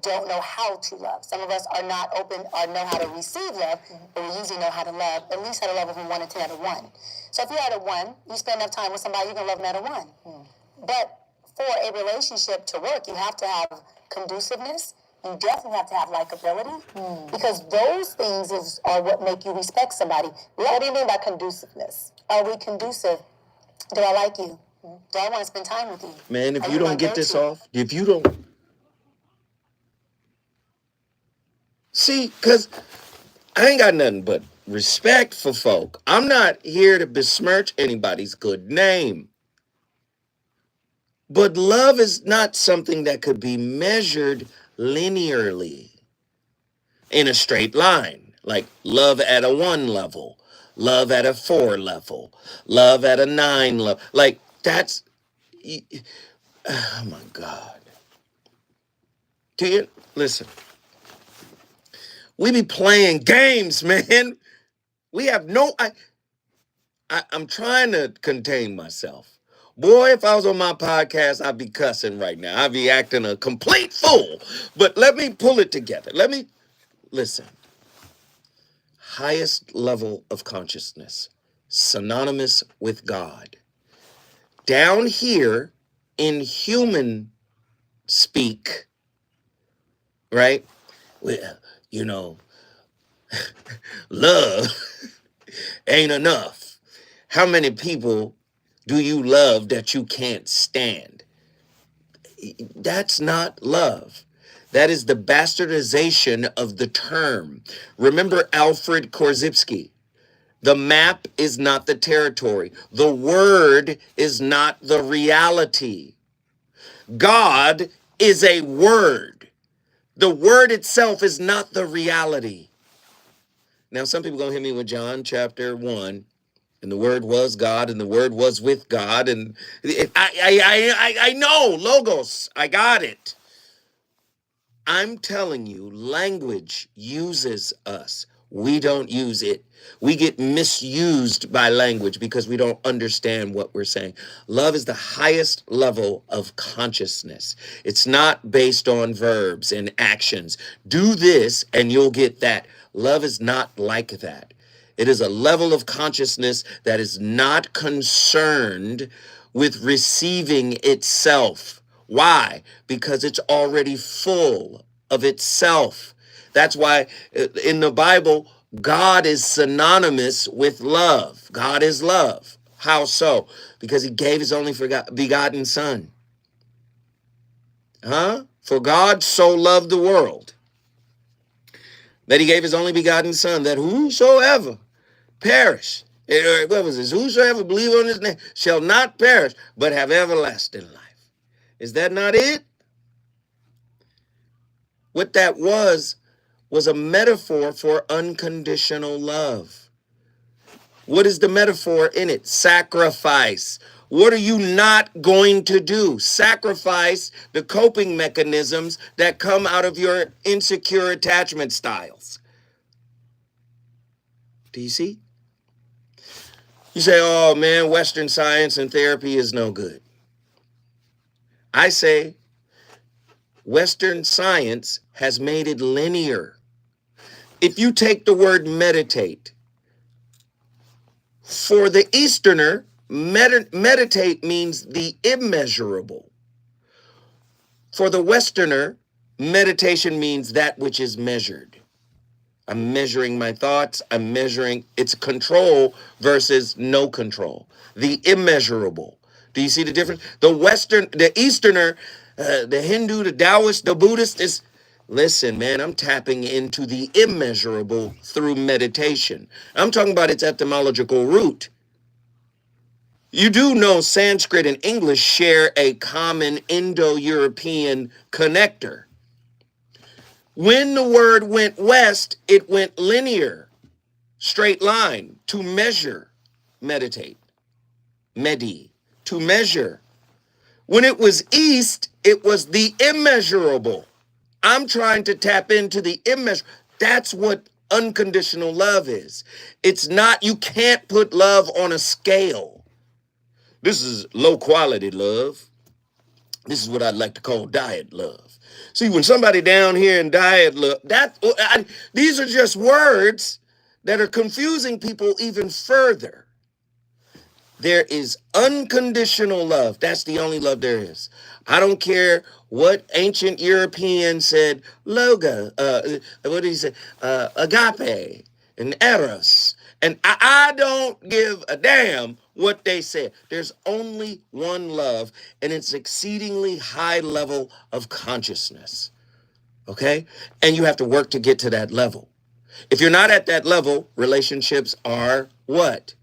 don't know how to love. Some of us are not open or know how to receive love, but we usually know how to love, at least how to love from 1 to 10 out of 1. So if you're at a 1, you spend enough time with somebody, you can love them at a 1. But for a relationship to work, you have to have conduciveness. You definitely have to have likability, because those things are what make you respect somebody. What do you mean by conduciveness? Are we conducive? Do I like you? Do I want to spend time with you? Man, if Are you my don't get this go-to? off, if you don't... See, because I ain't got nothing but respect for folk. I'm not here to besmirch anybody's good name. But love is not something that could be measured linearly in a straight line. Like love at a 1 level, love at a 4 level, love at a 9 level. Like that's... Oh my God. Do you listen? We be playing games, man. We have no... I'm trying to contain myself. Boy, if I was on my podcast, I'd be cussing right now. I'd be acting a complete fool. But let me pull it together. Let me listen. Highest level of consciousness, synonymous with God. Down here in human speak, right? Well, you know, love ain't enough. How many people do you love that you can't stand? That's not love. That is the bastardization of the term. Remember Alfred Korzybski. The map is not the territory. The word is not the reality. God is a word. The word itself is not the reality. Now, some people going to hit me with John chapter 1. And the word was God, and the word was with God. And I know, logos, I got it. I'm telling you, language uses us. We don't use it. We get misused by language because we don't understand what we're saying. Love is the highest level of consciousness. It's not based on verbs and actions. Do this and you'll get that. Love is not like that. It is a level of consciousness that is not concerned with receiving itself. Why? Because it's already full of itself. That's why in the Bible, God is synonymous with love. God is love. How so? Because he gave his only begotten son. For God so loved the world that he gave his only begotten son, that whosoever perish. What was this? Whosoever believe on his name shall not perish, but have everlasting life. Is that not it? What that was a metaphor for unconditional love. What is the metaphor in it? Sacrifice. What are you not going to do? Sacrifice the coping mechanisms that come out of your insecure attachment styles. Do you see? You say, oh man, Western science and therapy is no good. I say, Western science has made it linear. If you take the word meditate, for the Easterner, meditate means the immeasurable. For the Westerner, meditation means that which is measured. I'm measuring my thoughts. I'm measuring its control versus no control. The immeasurable. Do you see the difference? The Easterner, the Hindu, the Taoist, the Buddhist is, listen, man, I'm tapping into the immeasurable through meditation. I'm talking about its etymological root. You do know Sanskrit and English share a common Indo-European connector. When the word went west, it went linear, straight line, to measure, meditate, medi, to measure. When it was east, it was the immeasurable. I'm trying to tap into the immeasurable. That's what unconditional love is. It's not, you can't put love on a scale. This is low quality love. This is what I'd like to call diet love. See, when somebody down here in diet love, these are just words that are confusing people even further. There is unconditional love. That's the only love there is. I don't care what ancient European said, logo, what did he say? Agape and eros. And I don't give a damn what they said. There's only one love, and it's exceedingly high level of consciousness. Okay? And you have to work to get to that level. If you're not at that level, relationships are what?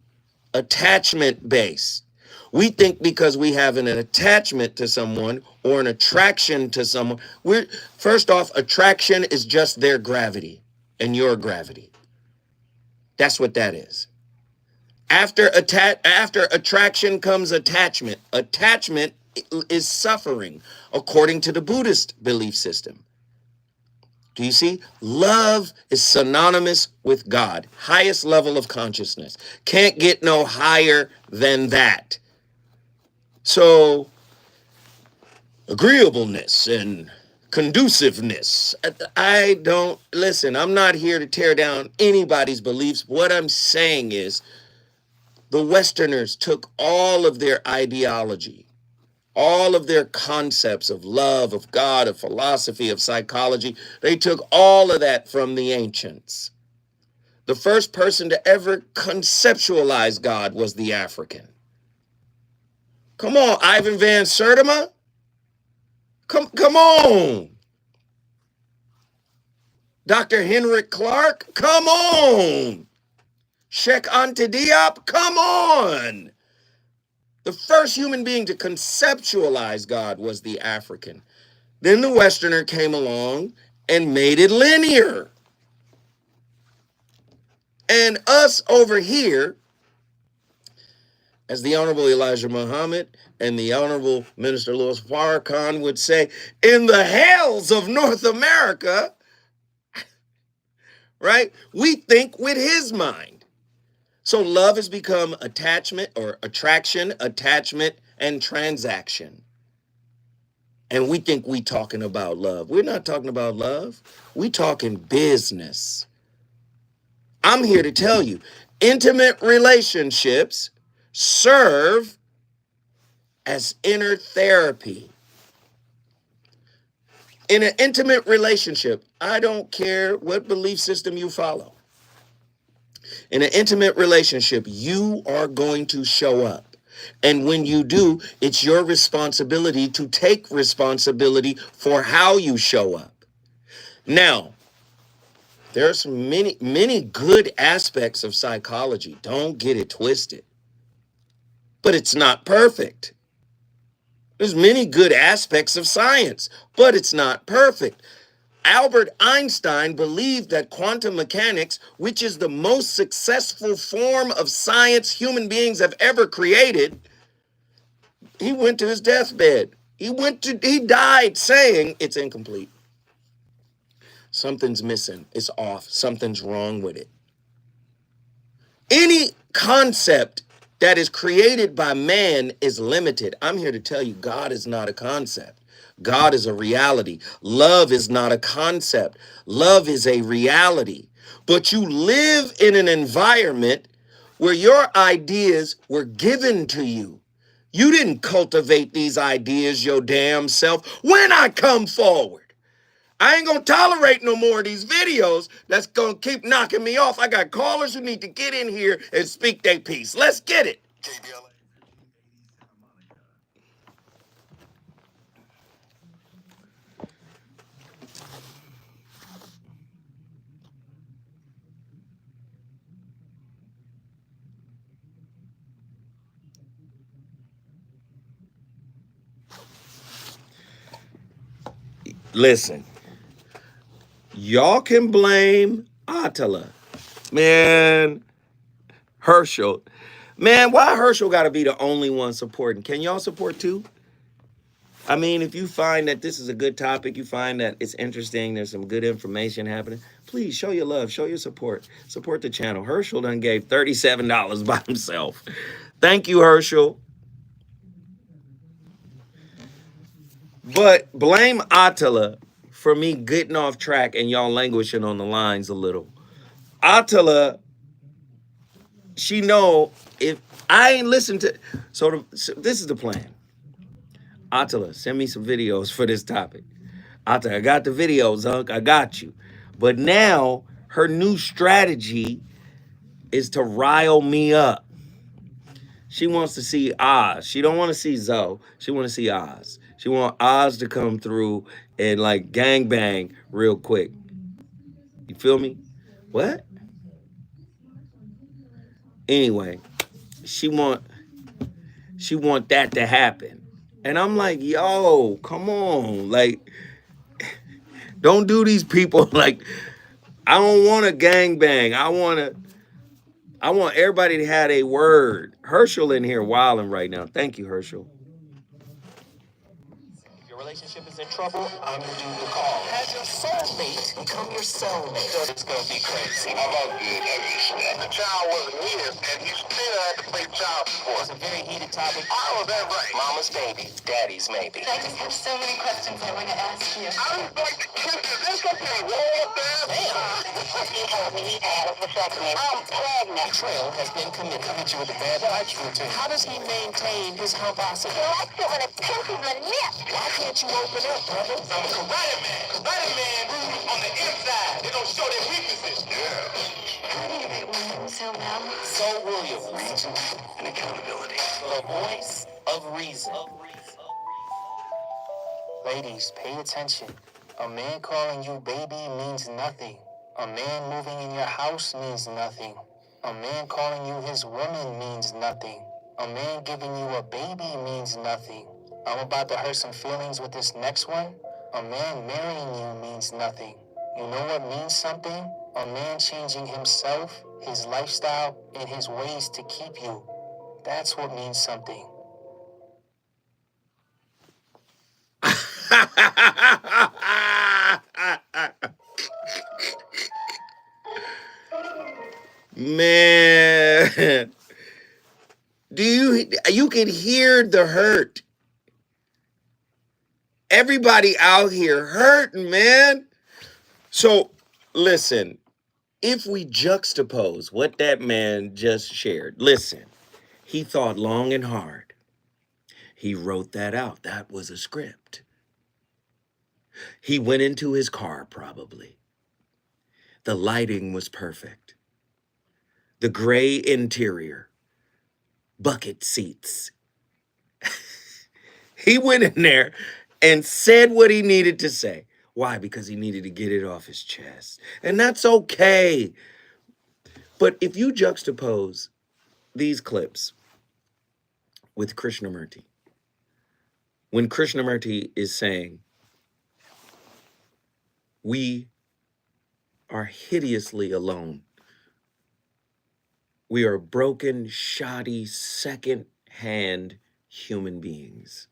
Attachment based. We think because we have an attachment to someone or an attraction to someone, first off, attraction is just their gravity and your gravity. That's what that is. After attraction comes attachment. Attachment is suffering according to the Buddhist belief system. Do you see? Love is synonymous with God. Highest level of consciousness. Can't get no higher than that. So, agreeableness and conduciveness. Listen, I'm not here to tear down anybody's beliefs. What I'm saying is the Westerners took all of their ideology All of their concepts of love, of God, of philosophy, of psychology, they took all of that from the ancients. The first person to ever conceptualize God was the African. Come on, Ivan Van Sertima. Come on. Dr. Henrik Clark, come on. Sheikh Anta Diop, come on. The first human being to conceptualize God was the African. Then the Westerner came along and made it linear. And us over here, as the Honorable Elijah Muhammad and the Honorable Minister Louis Farrakhan would say, in the hells of North America, right? We think with his mind. So love has become attachment or attraction, attachment, and transaction. And we think we talking about love. We're not talking about love. We talking business. I'm here to tell you, intimate relationships serve as inner therapy. In an intimate relationship, I don't care what belief system you follow. In an intimate relationship, you are going to show up. And when you do, it's your responsibility to take responsibility for how you show up. Now, there's many good aspects of psychology. Don't get it twisted. But it's not perfect. There's many good aspects of science, but it's not perfect. Albert Einstein believed that quantum mechanics, which is the most successful form of science human beings have ever created, he went to his deathbed. He died saying it's incomplete. Something's missing. It's off. Something's wrong with it. Any concept that is created by man is limited. I'm here to tell you, God is not a concept. God is a reality. Love is not a concept. Love is a reality. But you live in an environment where your ideas were given to you. You didn't cultivate these ideas your damn self. When I come forward, I ain't gonna tolerate no more of these videos that's gonna keep knocking me off. I got callers who need to get in here and speak their piece. Let's get it. Listen, y'all can blame Attila. Man, Herschel. Man, why Herschel got to be the only one supporting? Can y'all support too? I mean, if you find that this is a good topic, you find that it's interesting, there's some good information happening, please show your love, show your support. Support the channel. Herschel done gave $37 by himself. Thank you, Herschel. But blame Attila for me getting off track and y'all languishing on the lines a little. Attila, she know if I ain't listened to, so this is the plan. Attila, send me some videos for this topic. Attila, I got the videos, Unc. I got you. But now her new strategy is to rile me up. She wants to see Oz. She don't want to see Zoe. She want to see Oz. She want Oz to come through and like gangbang real quick. You feel me? What? Anyway, she want that to happen. And I'm like, yo, come on. Like, don't do these people like, I don't want a gangbang. I want everybody to have a word. Herschel in here wilding right now. Thank you, Herschel. If your relationship is in trouble, I'm gonna do the call. Has your soulmate become your cellmate? It's gonna be crazy. How about this? The child wasn't his, and he still had to pay child support. It's a very heated topic. How is that right? Mama's baby, daddy's maybe. I just have so many questions I want to ask you. I was like, this I'm pregnant. Betrayal has been committed. Coming to you with a bad life routine. How does he maintain his humosity? He likes it when it's pimping the nip. Why can't you open up, brother? I'm a karate man. Karate man on the inside. They don't show their weaknesses. How do you rate women so well? So Williams, Reason and accountability. the voice of reason. Ladies, pay attention. A man calling you baby means nothing. A man moving in your house means nothing. A man calling you his woman means nothing. A man giving you a baby means nothing. I'm about to hurt some feelings with this next one. A man marrying you means nothing. You know what means something? A man changing himself, his lifestyle, and his ways to keep you. That's what means something. Man, you can hear the hurt. Everybody out here hurting, man. So listen, if we juxtapose what that man just shared, listen, he thought long and hard. He wrote that out. That was a script. He went into his car probably. The lighting was perfect. The gray interior, bucket seats. He went in there and said what he needed to say. Why? Because he needed to get it off his chest. And that's okay. But if you juxtapose these clips with Krishnamurti, when Krishnamurti is saying, we are hideously alone. We are broken, shoddy, second-hand human beings.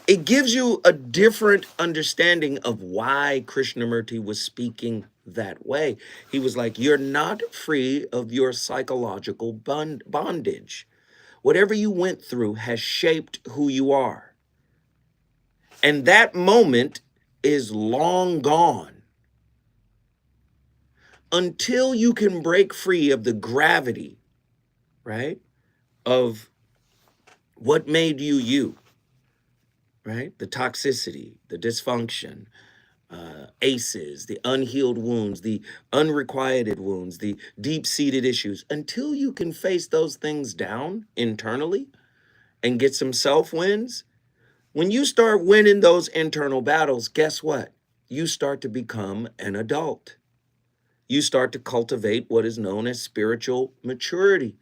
It gives you a different understanding of why Krishnamurti was speaking that way. He was like, you're not free of your psychological bondage. Whatever you went through has shaped who you are. And that moment is long gone. Until you can break free of the gravity, right, of what made you you, right? The toxicity, the dysfunction, ACEs, the unhealed wounds, the unrequited wounds, the deep-seated issues. Until you can face those things down internally and get some self-wins, when you start winning those internal battles, guess what? You start to become an adult. You start to cultivate what is known as spiritual maturity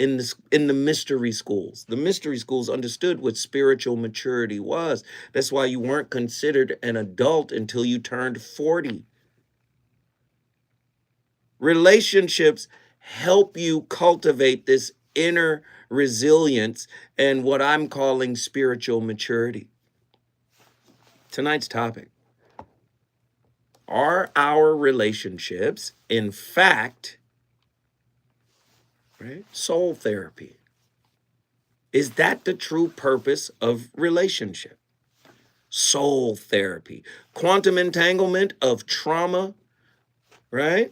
in the mystery schools. The mystery schools understood what spiritual maturity was. That's why you weren't considered an adult until you turned 40. Relationships help you cultivate this inner resilience and what I'm calling spiritual maturity. Tonight's topic. Are our relationships, in fact, right, soul therapy? Is that the true purpose of relationship? Soul therapy. Quantum entanglement of trauma, right?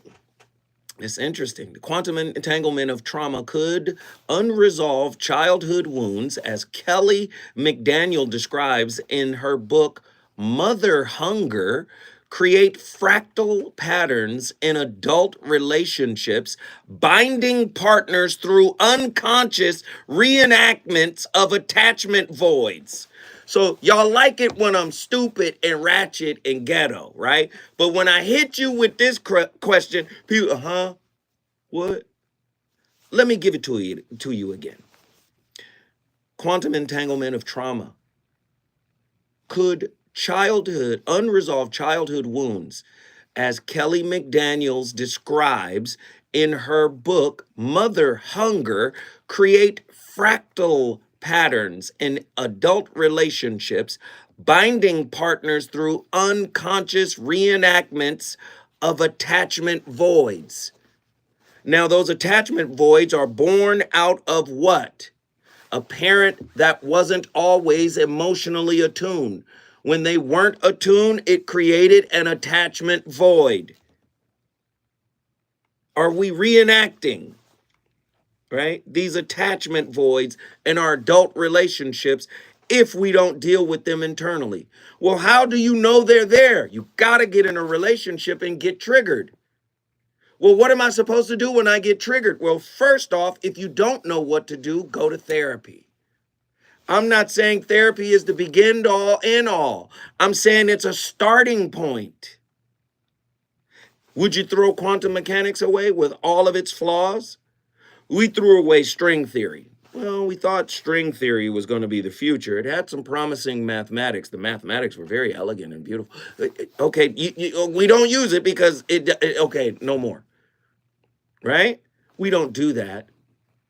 It's interesting. The quantum entanglement of trauma could unresolve childhood wounds, as Kelly McDaniel describes in her book, Mother Hunger, create fractal patterns in adult relationships, binding partners through unconscious reenactments of attachment voids. So y'all like it when I'm stupid and ratchet and ghetto, right? But when I hit you with this question, people, what? Let me give it to you again. Quantum entanglement of trauma. Could unresolved childhood wounds, as Kelly McDaniels describes in her book, Mother Hunger, create fractal patterns in adult relationships, binding partners through unconscious reenactments of attachment voids? Now, those attachment voids are born out of what? A parent that wasn't always emotionally attuned. When they weren't attuned, it created an attachment void. Are we reenacting, right, these attachment voids in our adult relationships if we don't deal with them internally? Well, how do you know they're there? You got to get in a relationship and get triggered. Well, what am I supposed to do when I get triggered? Well, first off, if you don't know what to do, go to therapy. I'm not saying therapy is the begin all end all. I'm saying it's a starting point. Would you throw quantum mechanics away with all of its flaws? We threw away string theory. Well, we thought string theory was going to be the future. It had some promising mathematics. The mathematics were very elegant and beautiful. Okay, we don't use it because okay, no more. Right? We don't do that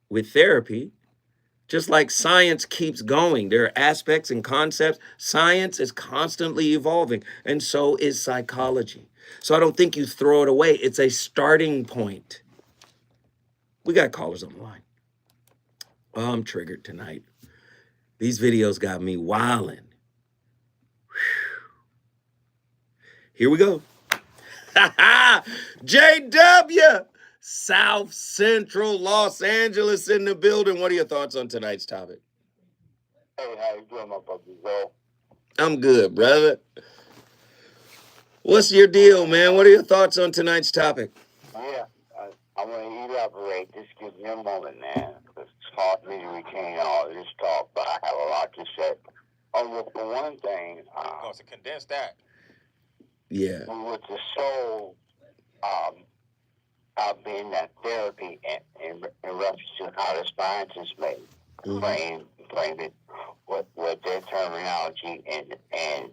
with therapy. Just like science keeps going, there are aspects and concepts. Science is constantly evolving, and so is psychology. So I don't think you throw it away. It's a starting point. We got callers on the line. Oh, I'm triggered tonight. These videos got me wilding. Here we go. JW, South Central Los Angeles in the building. What are your thoughts on tonight's topic? Hey, how you doing, my brother? Well, I'm good, brother. What's your deal, man? What are your thoughts on tonight's topic? yeah, I want to elaborate. Just give me a moment, man. It's hard for me to retain all this talk, but I have a lot to say. Oh, well, for one thing, going to condense that. Yeah. with the soul, I've been in that therapy in reference to how the scientists made frame it with their terminology and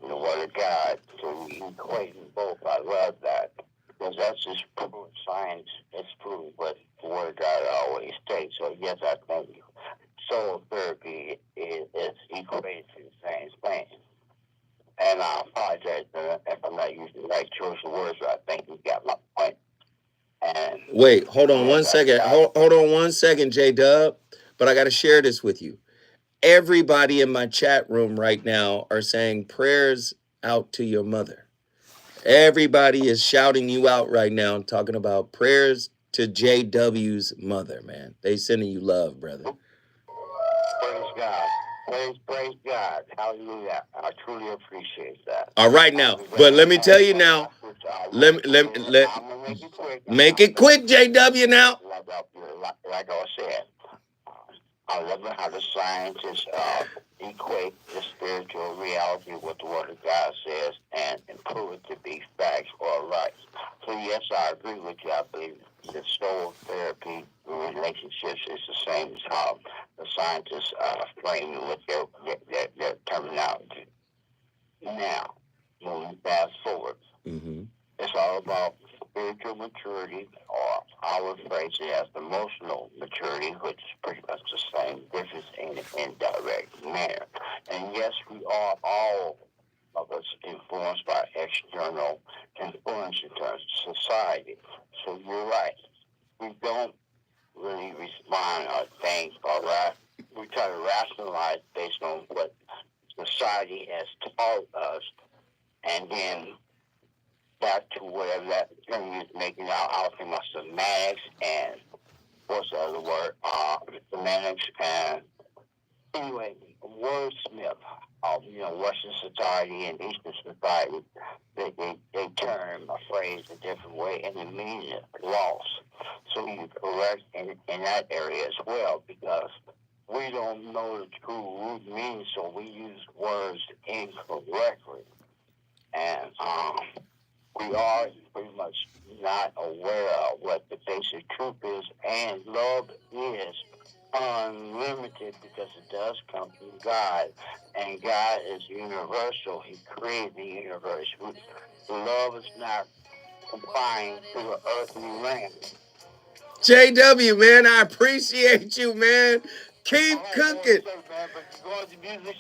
the word of God to equate them both. I love that because that's just proof. Science is proof what the word of God always states. So yes, I think soul therapy is equated to the same thing. And I apologize if I'm not using the right choice of words, but I think you got my point. And wait, hold on one second. Hold on one second, J-Dub. But I got to share this with you. Everybody in my chat room right now are saying prayers out to your mother. Everybody is shouting you out right now and talking about prayers to JW's mother, man. They sending you love, brother. Praise God. Praise God. Hallelujah. I truly appreciate that. All right now, but let me tell you now. Let make it quick, JW now. Like I said, I love how the scientists equate the spiritual reality with the Word of God says and prove it to be facts or right. So yes, I agree with you. I believe the soul therapy relationships is the same as how the scientists frame it with their terminology. Now, when we fast forward, it's all about spiritual maturity, or I would phrase it as emotional maturity, which is pretty much the same difference in an indirect manner. And yes, we are all of us influenced by external influence in terms of society. So you're right. We don't really respond or think or we try to rationalize based on what society has taught us, and then back to whatever that term is making out. I was thinking about semantics and what's the other word? Semantics and anyway, wordsmith. Western society and Eastern society, they term a phrase a different way, and the meaning is lost. So you're correct in that area as well, because we don't know the true root meaning, so we use words incorrectly. And we are pretty much not aware of what the basic truth is, and love is unlimited because it does come from God, and God is universal. He created the universe. Love is not confined to an earthly realm. JW, man, I appreciate you, man. Keep cooking.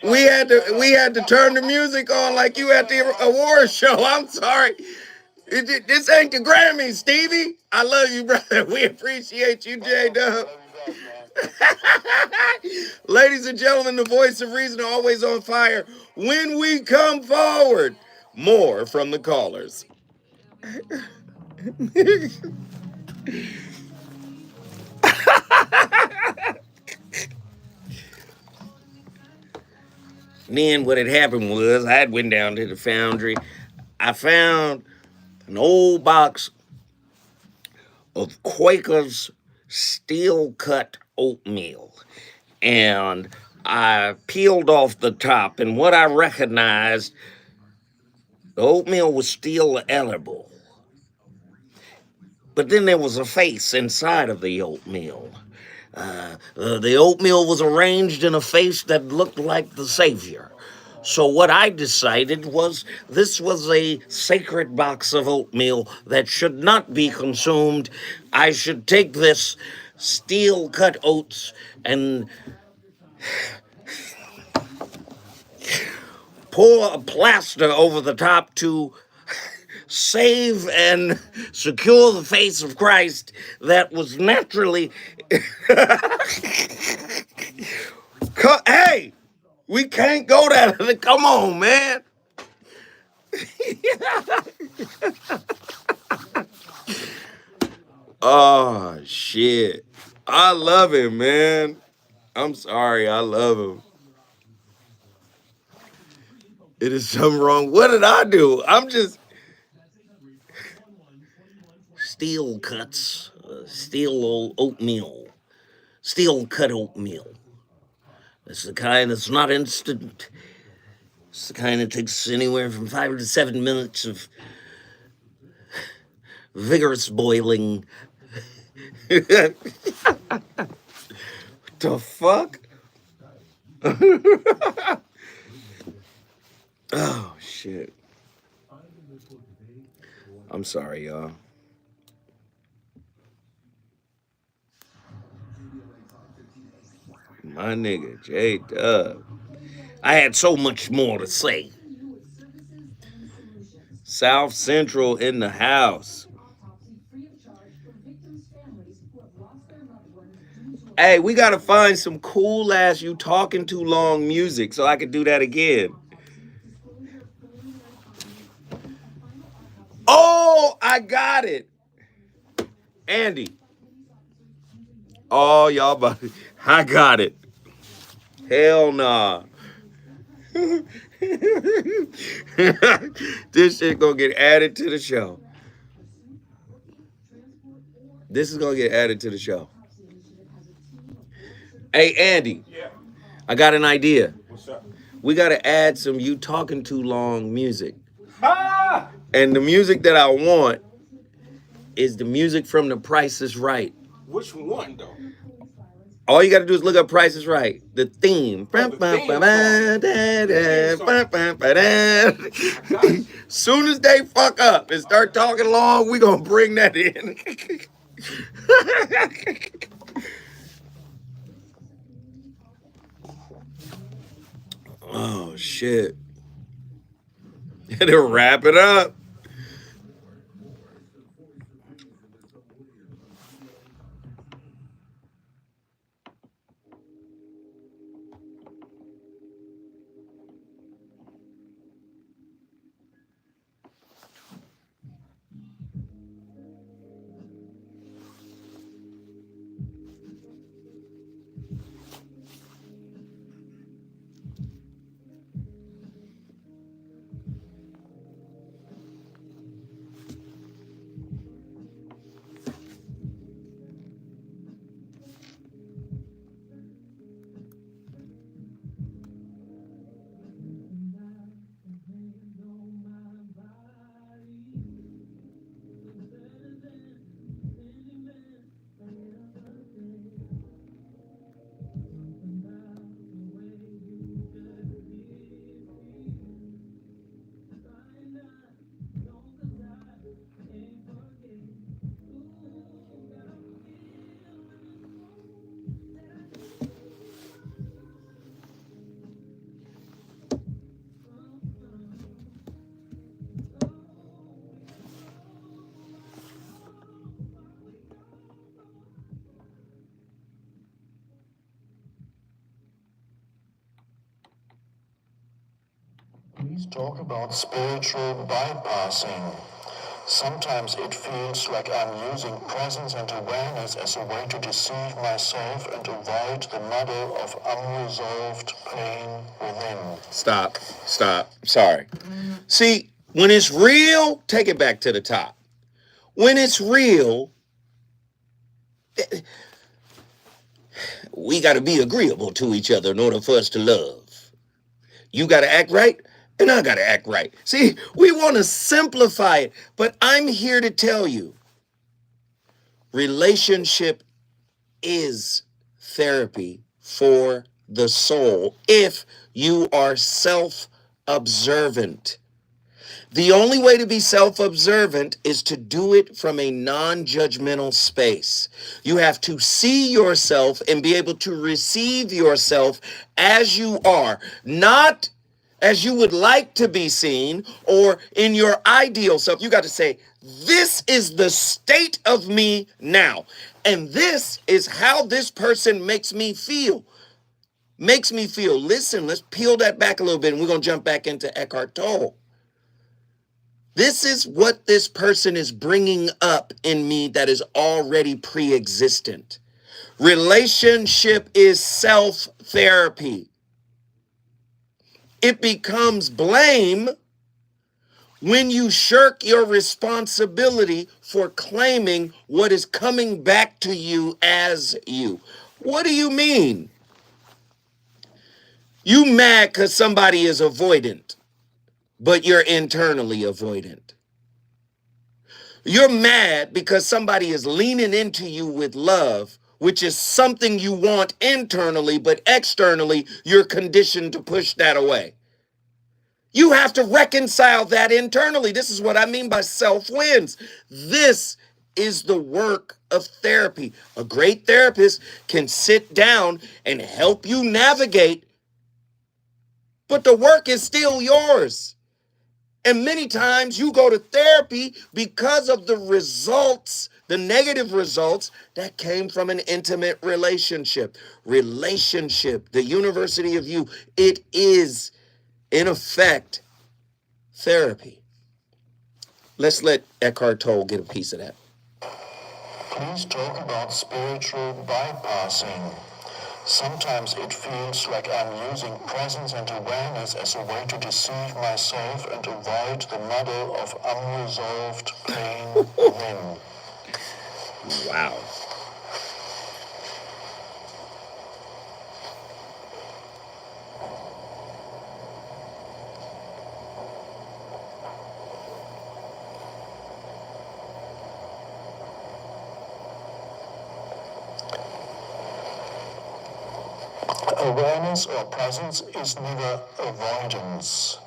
We had to turn the music on like you at the award show. I'm sorry. This ain't the Grammys, Stevie. I love you, brother. We appreciate you, J-Dub. Ladies and gentlemen, the voice of reason always on fire. When we come forward, more from the callers. Then what had happened was I had went down to the foundry. I found an old box of Quaker's steel cut oatmeal. And I peeled off the top, and what I recognized, the oatmeal was still edible. But then there was a face inside of the oatmeal. The oatmeal was arranged in a face that looked like the Savior. So what I decided was this was a sacred box of oatmeal that should not be consumed. I should take this steel cut oats and pour a plaster over the top to save and secure the face of Christ that was naturally. Hey, we can't go that. Come on, man. Oh, shit. I love him, man. I'm sorry. I love him. It is something wrong. What did I do? I'm just. Steel cuts, steel oatmeal, steel cut oatmeal. It's the kind that's not instant. It's the kind that takes anywhere from 5 to 7 minutes of vigorous boiling. The fuck? Oh, shit. I'm sorry, y'all. My nigga, J-Dub. I had so much more to say. South Central in the house. Hey, we gotta find some cool ass you talking too long music so I can do that again. Oh, I got it. Andy. Oh, y'all, buddy. I got it. Hell nah. This shit gonna get added to the show. This is gonna get added to the show. Hey, Andy. Yeah. I got an idea. What's up? We gotta add some you talking too long music. Ah! And the music that I want is the music from The Price is Right. Which one though? All you gotta do is look up Price is Right. The theme. Soon as they fuck up and start talking long, we gonna bring that in. Oh shit. To wrap it up. Please talk about spiritual bypassing. Sometimes it feels like I'm using presence and awareness as a way to deceive myself and avoid the muddle of unresolved pain within. Stop. Sorry. See, when it's real, take it back to the top. When it's real, we got to be agreeable to each other in order for us to love. You got to act right, and I got to act right. See, we want to simplify it, but I'm here to tell you, relationship is therapy for the soul if you are self-observant. The only way to be self-observant is to do it from a non-judgmental space. You have to see yourself and be able to receive yourself as you are, not as you would like to be seen or in your ideal self. You got to say, this is the state of me now. And this is how this person makes me feel. Listen, let's peel that back a little bit and we're going to jump back into Eckhart Tolle. This is what this person is bringing up in me that is already pre-existent. Relationship is self-therapy. It becomes blame when you shirk your responsibility for claiming what is coming back to you as you. What do you mean? You mad because somebody is avoidant, but you're internally avoidant. You're mad because somebody is leaning into you with love, which is something you want internally, but externally, you're conditioned to push that away. You have to reconcile that internally. This is what I mean by self-wins. This is the work of therapy. A great therapist can sit down and help you navigate, but the work is still yours. And many times you go to therapy because of the results, the negative results that came from an intimate relationship. Relationship, the University of You, it is, in effect, therapy. Let's let Eckhart Tolle get a piece of that. Please talk about spiritual bypassing. Sometimes it feels like I'm using presence and awareness as a way to deceive myself and avoid the muddle of unresolved pain within. Wow. Awareness or presence is neither avoidance.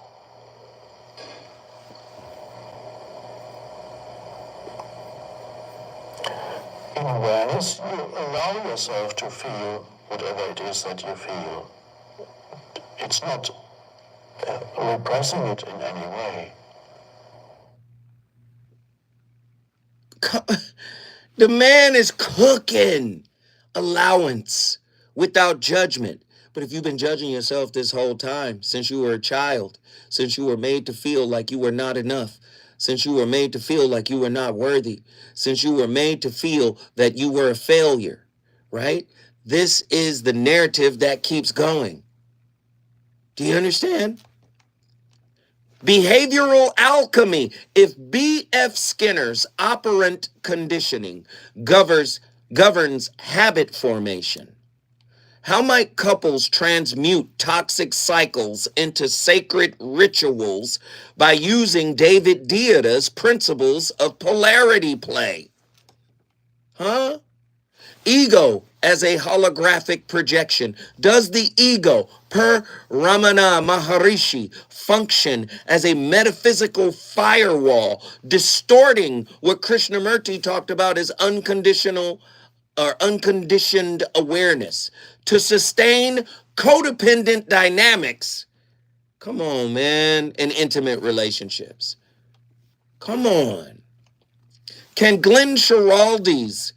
In awareness, you allow yourself to feel whatever it is that you feel. It's not repressing it in any way. The man is cooking. Allowance without judgment. But if you've been judging yourself this whole time, since you were a child, since you were made to feel like you were not enough, since you were made to feel like you were not worthy, since you were made to feel that you were a failure, right? This is the narrative that keeps going. Do you understand? Behavioral alchemy. If B.F. Skinner's operant conditioning governs habit formation, how might couples transmute toxic cycles into sacred rituals by using David Deida's principles of polarity play? Huh? Ego as a holographic projection. Does the ego, per Ramana Maharishi, function as a metaphysical firewall, distorting what Krishnamurti talked about as unconditional or unconditioned awareness to sustain codependent dynamics? Come on, man, in intimate relationships. Come on. Can Glenn Schiraldi's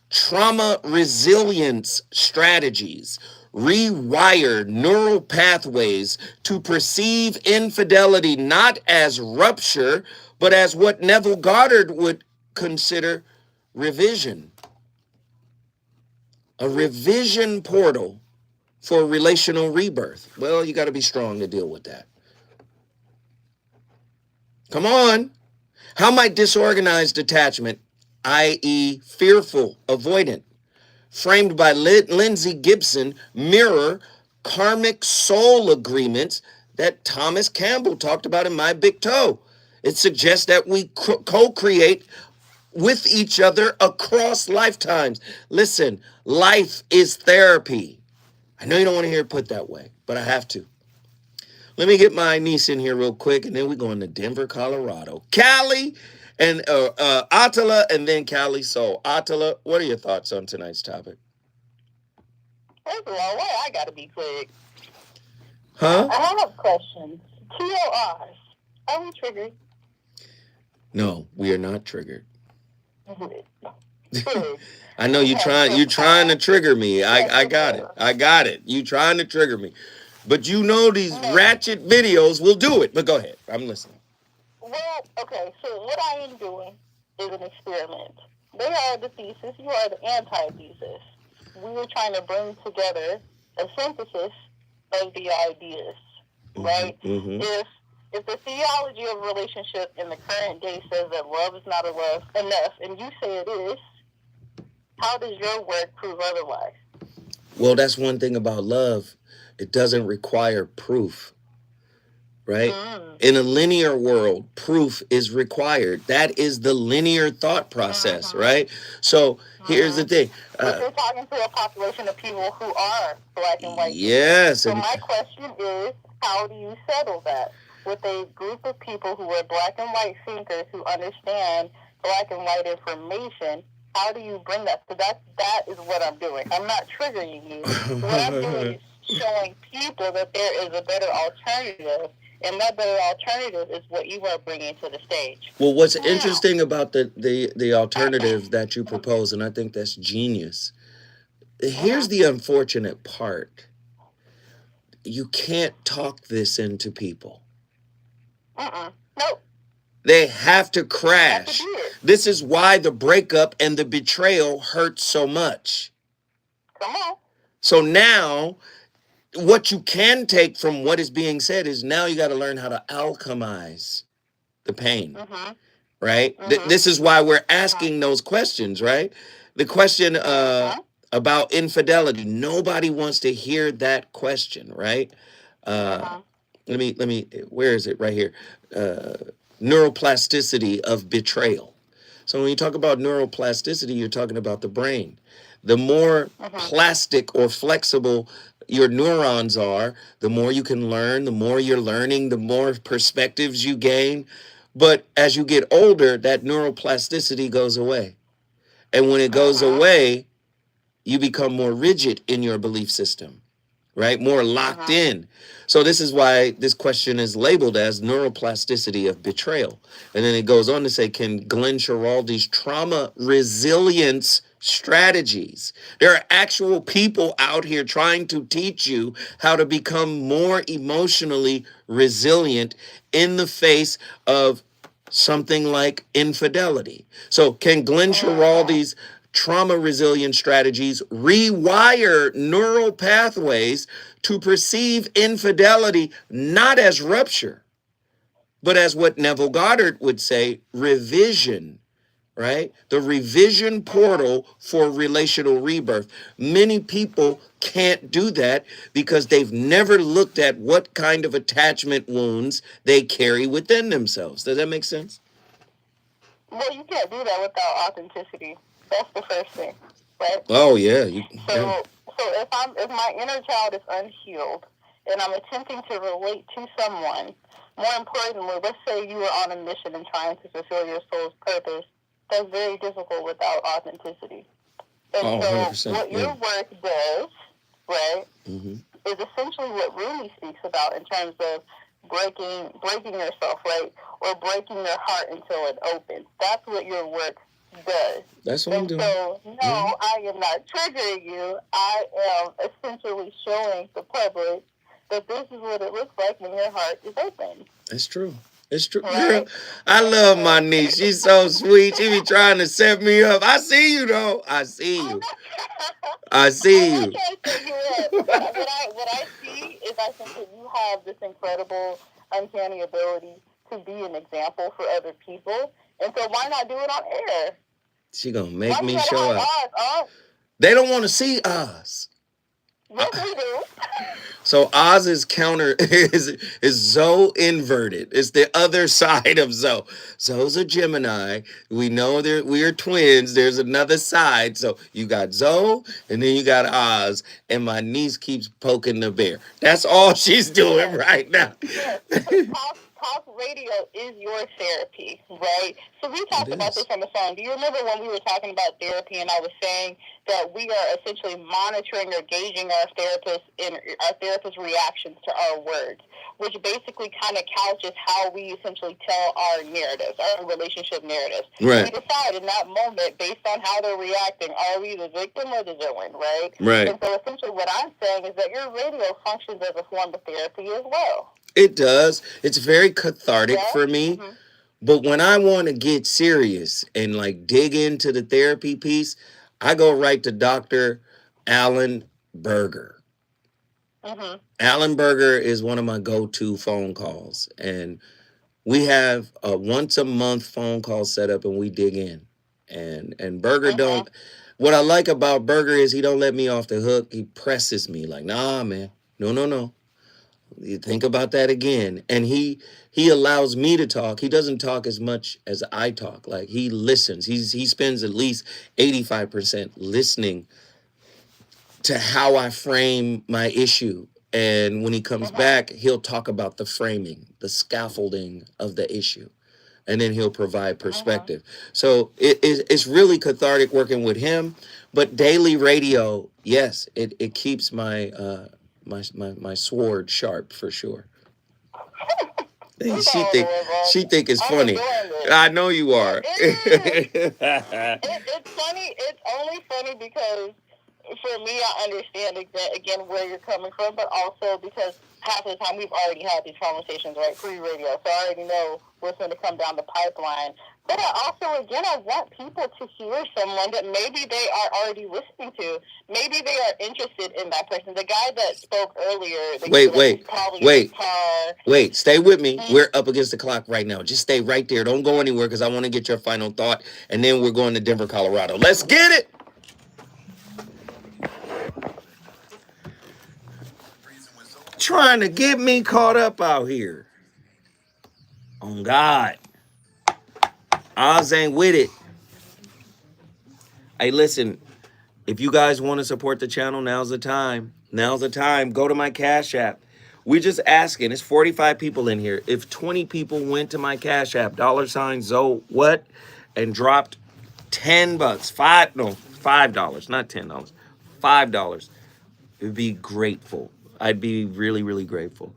trauma resilience strategies rewire neural pathways to perceive infidelity not as rupture, but as what Neville Goddard would consider revision. A revision portal for relational rebirth. Well, you got to be strong to deal with that. Come on. How might disorganized attachment, i.e., fearful, avoidant, framed by Lindsay Gibson, mirror karmic soul agreements that Thomas Campbell talked about in My Big Toe? It suggests that we co-create with each other across lifetimes. Listen, life is therapy. I know you don't want to hear it put that way, but I have to. Let me get my niece in here real quick, and then we're going to Denver, Colorado. Callie and Attila, and then Callie Soul. Attila, what are your thoughts on tonight's topic? First of all, why I gotta be quick? Huh? I have questions. TORs. Are we triggered? No, we are not triggered. True. I know you're trying to trigger me. I got it. I got it. You trying to trigger me. But you know these ratchet videos will do it. But go ahead. I'm listening. Well, okay, so what I am doing is an experiment. They are the thesis, you are the antithesis. We were trying to bring together a synthesis of the ideas, right? Mm-hmm. If the theology of relationship in the current day says that love is not enough, and you say it is, how does your work prove otherwise? Well, that's one thing about love. It doesn't require proof, right? In a linear world, proof is required. That is the linear thought process, right? So here's the thing. But you're talking to a population of people who are black and white. Yes. So my question is, how do you settle that with a group of people who are black and white thinkers who understand black and white information? How do you bring that? So that is what I'm doing. I'm not triggering you. What I'm doing is showing people that there is a better alternative, and that better alternative is what you are bringing to the stage. Well, what's interesting about the alternative that you propose, and I think that's genius. Here's the unfortunate part. You can't talk this into people. Nope. They have to crash. This is why the breakup and the betrayal hurt so much. Come on. So now, what you can take from what is being said is now you got to learn how to alchemize the pain, right? This is why we're asking those questions, right? The question about infidelity, nobody wants to hear that question, right? Let me, where is it? Right here. Neuroplasticity of betrayal. So when you talk about neuroplasticity, you're talking about the brain. The more plastic or flexible your neurons are, the more you can learn, the more you're learning, the more perspectives you gain. But as you get older, that neuroplasticity goes away. And when it goes away, you become more rigid in your belief system, right? More locked in. So this is why this question is labeled as neuroplasticity of betrayal. And then it goes on to say, can Glenn Schiraldi's trauma resilience strategies? There are actual people out here trying to teach you how to become more emotionally resilient in the face of something like infidelity. So can Glenn Schiraldi's trauma resilience strategies rewire neural pathways to perceive infidelity not as rupture, but as what Neville Goddard would say, revision, right? The revision portal for relational rebirth. Many people can't do that because they've never looked at what kind of attachment wounds they carry within themselves. Does that make sense? Well, you can't do that without authenticity. That's the first thing, right? Oh yeah. So if my inner child is unhealed and I'm attempting to relate to someone, more importantly, let's say you are on a mission and trying to fulfill your soul's purpose, that's very difficult without authenticity. And 100%, what your work does, right, is essentially what Rumi speaks about in terms of breaking yourself, right, or breaking your heart until it opens. That's what your work does. That's what I'm doing. So, no, I am not triggering you. I am essentially showing the public that this is what it looks like when your heart is open. It's true. It's true. Right? Girl, I love my niece. She's so sweet. She be trying to set me up. I see you, though. I see you. I see I'm you. not trying to set you up. What I see is I think that you have this incredible, uncanny ability to be an example for other people. And so why not do it on air? She gonna make me show up. Oz? They don't want to see Oz. Yes, we do. So Oz's counter is Zoe inverted. It's the other side of Zoe. Zoe's a Gemini. We know we are twins. There's another side. So you got Zoe, and then you got Oz, and my niece keeps poking the bear. That's all she's doing right now. Yes. Talk radio is your therapy, right? So we talked about this on the phone. Do you remember when we were talking about therapy and I was saying that we are essentially monitoring or gauging our therapist's reactions to our words, which basically kind of couches how we essentially tell our narratives, our relationship narratives. Right. We decide in that moment, based on how they're reacting, are we the victim or the villain, right? Right. And so essentially what I'm saying is that your radio functions as a form of therapy as well. It does. It's very cathartic for me. Mm-hmm. But when I want to get serious and like dig into the therapy piece, I go right to Dr. Alan Berger. Mm-hmm. Alan Berger is one of my go-to phone calls. And we have a once a month phone call set up and we dig in. And Berger don't. What I like about Berger is he don't let me off the hook. He presses me like, nah, man. No. You think about that again. And he allows me to talk. He doesn't talk as much as I talk. Like he listens. He spends at least 85% listening to how I frame my issue. And when he comes back, he'll talk about the framing, the scaffolding of the issue. And then he'll provide perspective. So it's really cathartic working with him. But daily radio, yes, it keeps my my sword sharp for sure. She think it's funny. I know you are. It's funny. It's only funny because for me, I understand again where you're coming from, but also because half of the time we've already had these conversations, right, pre-radio, so I already know what's going to come down the pipeline. But I also, again, I want people to hear someone that maybe they are already listening to. Maybe they are interested in that person. The guy that spoke earlier. Wait. Stay with me. Mm-hmm. We're up against the clock right now. Just stay right there. Don't go anywhere because I want to get your final thought. And then we're going to Denver, Colorado. Let's get it. Trying to get me caught up out here. On God. Oz ain't with it. Hey, listen, if you guys want to support the channel, now's the time. Now's the time. Go to my Cash App. We're just asking. It's 45 people in here. If 20 people went to my Cash App, $ Zoe what? And dropped $10, $5, not $10, $5. It would be grateful. I'd be really, really grateful.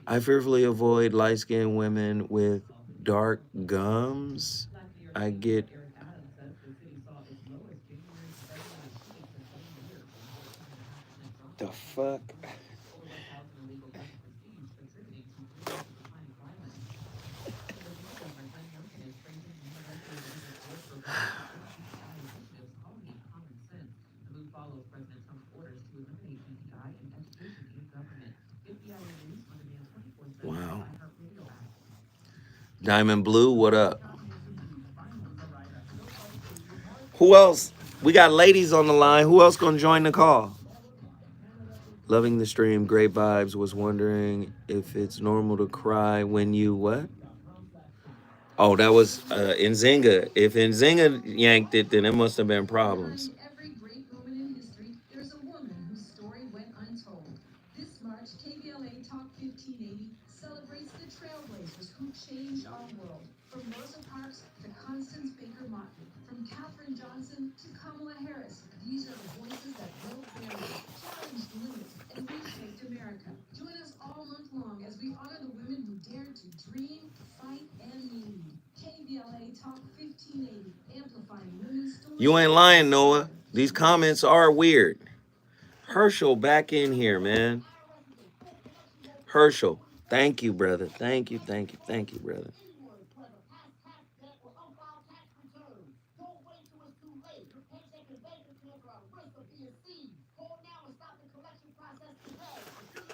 I fearfully avoid light-skinned women with dark gums. I get... The fuck? Wow. Diamond Blue, what up? Who else? We got ladies on the line. Who else gonna join the call? Loving the stream, great vibes. Was wondering if it's normal to cry when you what? Oh, that was Nzinga. If Nzinga yanked it, then it must have been problems. Every great moment in history, there's a woman whose story went untold. This March, KBLA Talk 1580 celebrates the trailblazers who changed our world. From Rosa Parks to Constance Baker Motley, from Katherine Johnson to Kamala Harris. These are the voices that broke barriers, challenged limits, and reshaped America. Join us all month long as we honor the women who dared to dream, fight, and lead. KBLA You ain't lying, Noah. These comments are weird. Herschel back in here, man. Herschel, thank you, brother. Thank you, brother.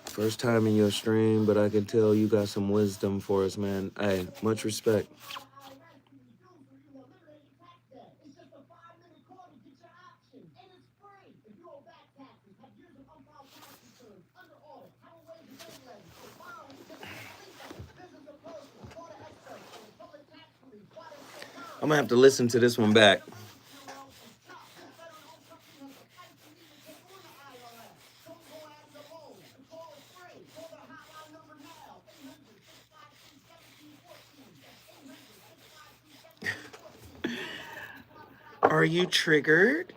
First time in your stream, but I can tell you got some wisdom for us, man. Hey, much respect. I'm gonna have to listen to this one back. Are you triggered?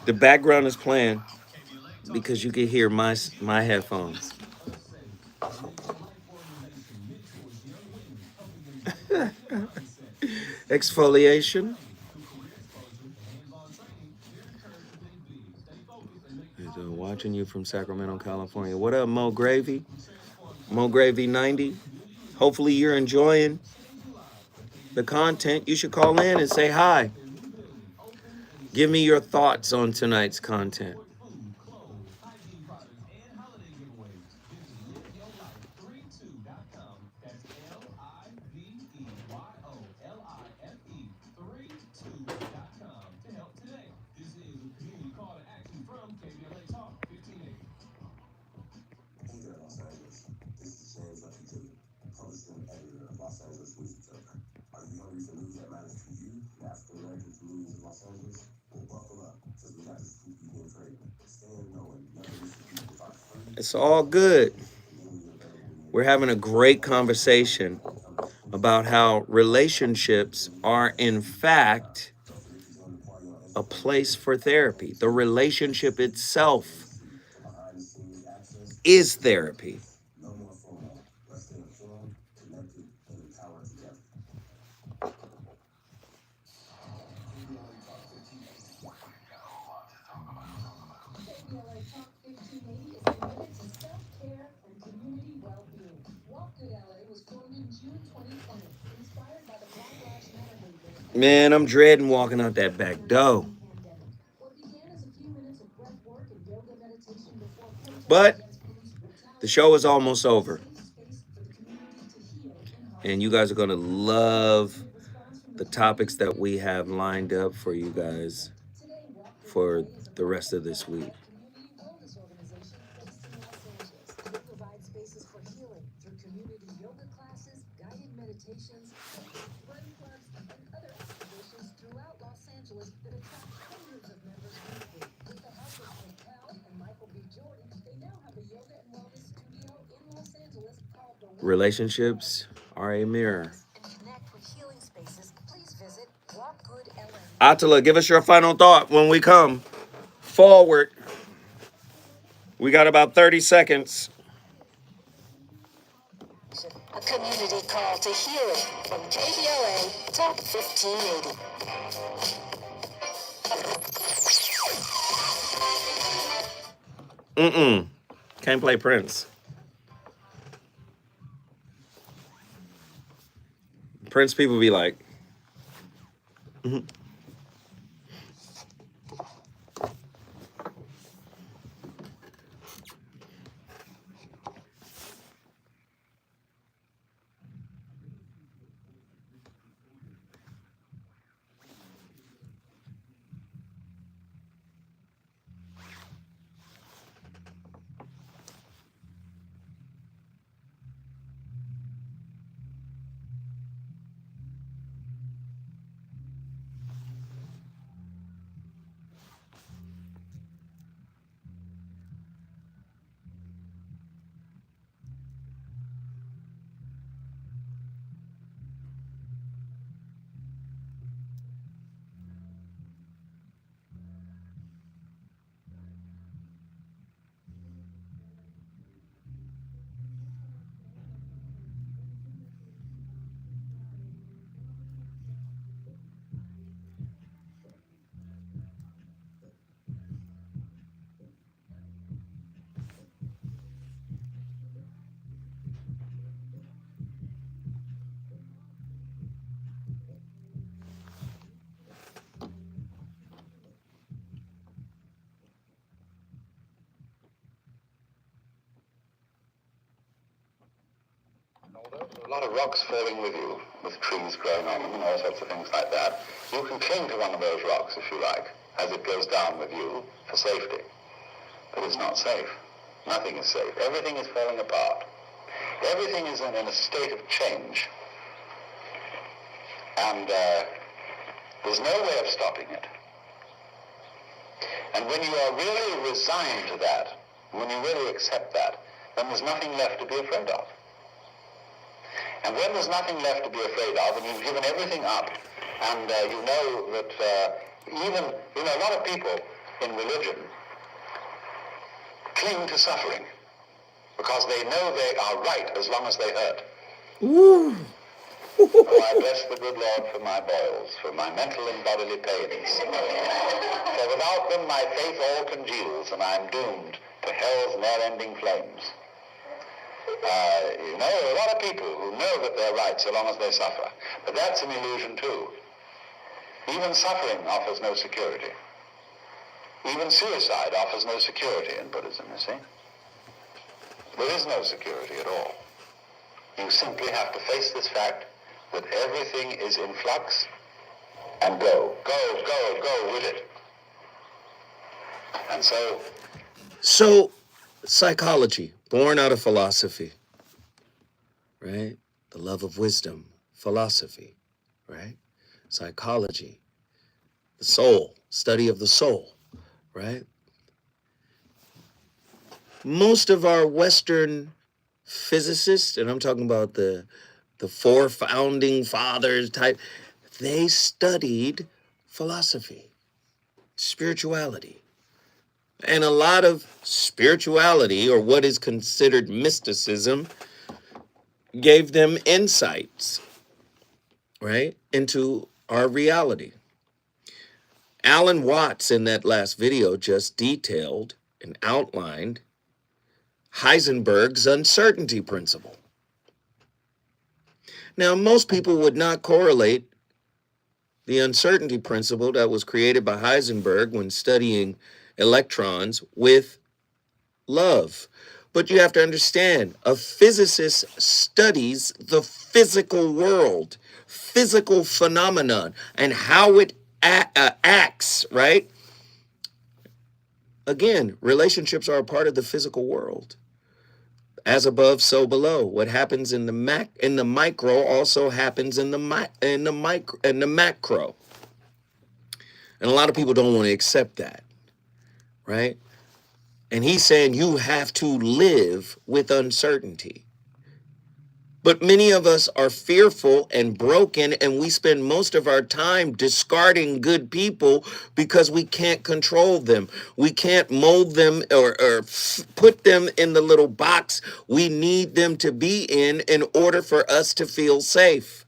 The background is playing because you can hear my headphones. Exfoliation. Watching you from Sacramento, California. What up, Mo Gravy? Mo Gravy 90. Hopefully you're enjoying the content. You should call in and say hi. Give me your thoughts on tonight's content. It's all good. We're having a great conversation about how relationships are, in fact, a place for therapy. The relationship itself is therapy. Man, I'm dreading walking out that back door. But the show is almost over. And you guys are going to love the topics that we have lined up for you guys for the rest of this week. Relationships are a mirror. Attila, give us your final thought when we come forward. We got about 30 seconds. A community call to healing from KBLA Talk 1580. Can't play Prince. Prince people be like, a lot of rocks falling with you, with trees growing on them and all sorts of things like that. You can cling to one of those rocks if you like, as it goes down with you for safety. But it's not safe. Nothing is safe. Everything is falling apart. Everything is in a state of change. And there's no way of stopping it. And when you are really resigned to that, when you really accept that, then there's nothing left to be afraid of. And when there's nothing left to be afraid of, and you've given everything up, and you know that even, a lot of people in religion cling to suffering because they know they are right as long as they hurt. Ooh. Oh, I bless the good Lord for my boils, for my mental and bodily pains. For without them my faith all congeals, and I'm doomed to hell's never-ending flames. A lot of people who know that they're right so long as they suffer. But that's an illusion too. Even suffering offers no security. Even suicide offers no security in Buddhism, you see. There is no security at all. You simply have to face this fact that everything is in flux and go with it. And So, psychology, born out of philosophy, right? The love of wisdom, philosophy, right? Psychology, the soul, study of the soul, right? Most of our Western physicists, and I'm talking about the four founding fathers type, they studied philosophy, spirituality. And a lot of spirituality, or what is considered mysticism, gave them insights, right, into our reality. Alan Watts in that last video just detailed and outlined Heisenberg's uncertainty principle. Now, most people would not correlate the uncertainty principle that was created by Heisenberg when studying electrons with love. But you have to understand, a physicist studies the physical world, physical phenomenon, and how it acts, right? Again, relationships are a part of the physical world. As above, so below. What happens in the micro also happens in the macro. And a lot of people don't want to accept that, right? And he's saying you have to live with uncertainty. But many of us are fearful and broken, and we spend most of our time discarding good people because we can't control them. We can't mold them or put them in the little box we need them to be in order for us to feel safe.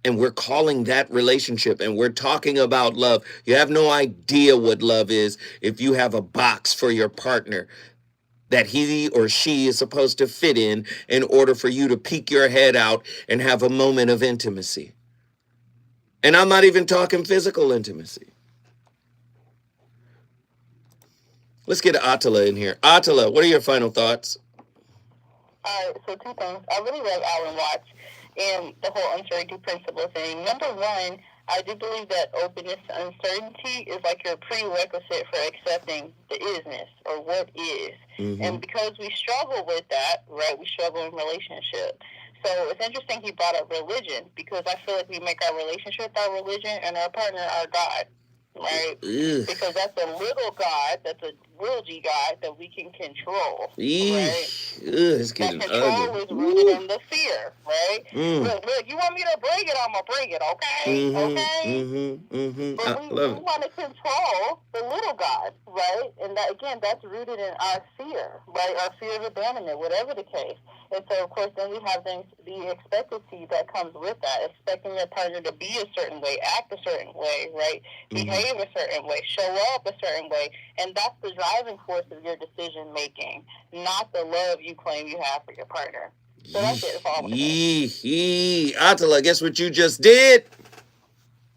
And we're calling that relationship, and we're talking about love. You have no idea what love is if you have a box for your partner that he or she is supposed to fit in order for you to peek your head out and have a moment of intimacy. And I'm not even talking physical intimacy. Let's get Attila in here. Attila, what are your final thoughts? All right, so two things. I really love Alan Watts and the whole uncertainty principle thing. Number one, I do believe that openness to uncertainty is like your prerequisite for accepting the isness, or what is. Mm-hmm. And because we struggle with that, right, we struggle in relationships. So it's interesting he brought up religion, because I feel like we make our relationship our religion and our partner our God, right? Ugh. Because that's a little God, that's a real G God that we can control, right? It's getting that control ugly. is rooted in the fear, right? Look, you want me to bring it, I'm going to bring it, okay? Okay? But we want to control the little God, right? And that, again, that's rooted in our fear, right? Our fear of abandonment, whatever the case. And so, of course, then we have the expectancy that comes with that, expecting your partner to be a certain way, act a certain way, right? Behave a certain way, show up a certain way. And that's the driving force of your decision-making, not the love you claim you have for your partner. So that's it. Attila, guess what you just did?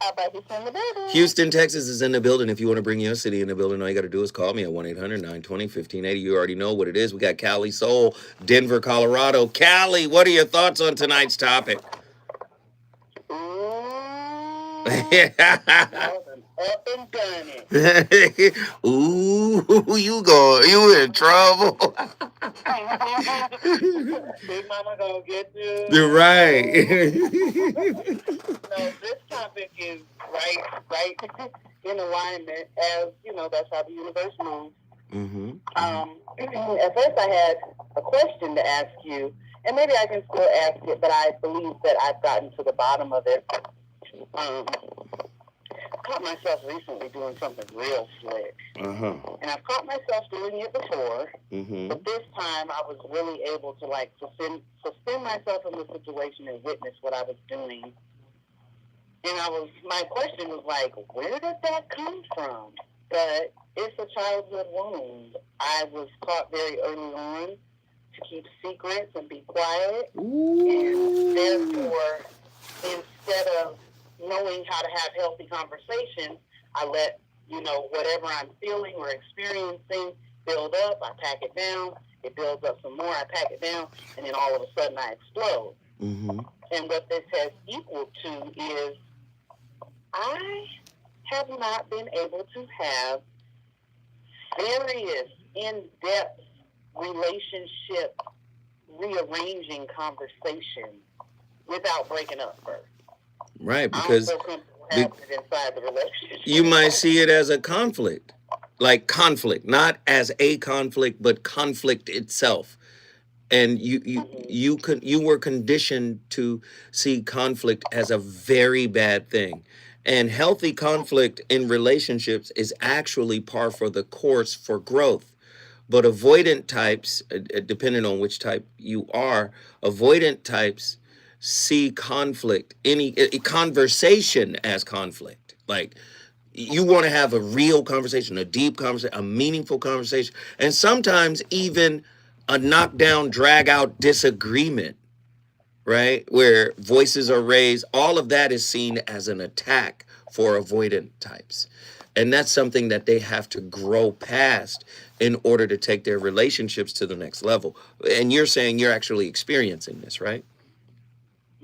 How about you in the building? Houston, Texas is in the building. If you want to bring your city in the building, all you got to do is call me at 1-800-920-1580. You already know what it is. We got Cali Soul, Denver, Colorado. Cali, what are your thoughts on tonight's topic? Up and done it. Ooh, you in trouble. Big mama gonna get you. You're right. No, this topic is right in alignment, as you know, that's how the universe moves. Mm-hmm. At first I had a question to ask you, and maybe I can still ask it, but I believe that I've gotten to the bottom of it. I caught myself recently doing something real slick. Uh-huh. And I've caught myself doing it before, Mm-hmm. but this time I was really able to like suspend myself in the situation and witness what I was doing. And my question was like, where did that come from? But it's a childhood wound. I was taught very early on to keep secrets and be quiet. Ooh. And therefore, instead of knowing how to have healthy conversations, I let, whatever I'm feeling or experiencing build up. I pack it down. It builds up some more. I pack it down. And then all of a sudden I explode. Mm-hmm. And what this has equaled to is I have not been able to have serious, in-depth relationship rearranging conversation without breaking up first. Right, because inside the relationship. you might see it as a conflict, like conflict, not as a conflict, but conflict itself. And you were conditioned to see conflict as a very bad thing. And healthy conflict in relationships is actually par for the course for growth. But avoidant types, depending on which type you are, avoidant types see conflict, any conversation as conflict. Like, you want to have a real conversation, a deep conversation, a meaningful conversation, and sometimes even a knockdown, drag out disagreement, right? Where voices are raised. All of that is seen as an attack for avoidant types. And that's something that they have to grow past in order to take their relationships to the next level. And you're saying you're actually experiencing this, right?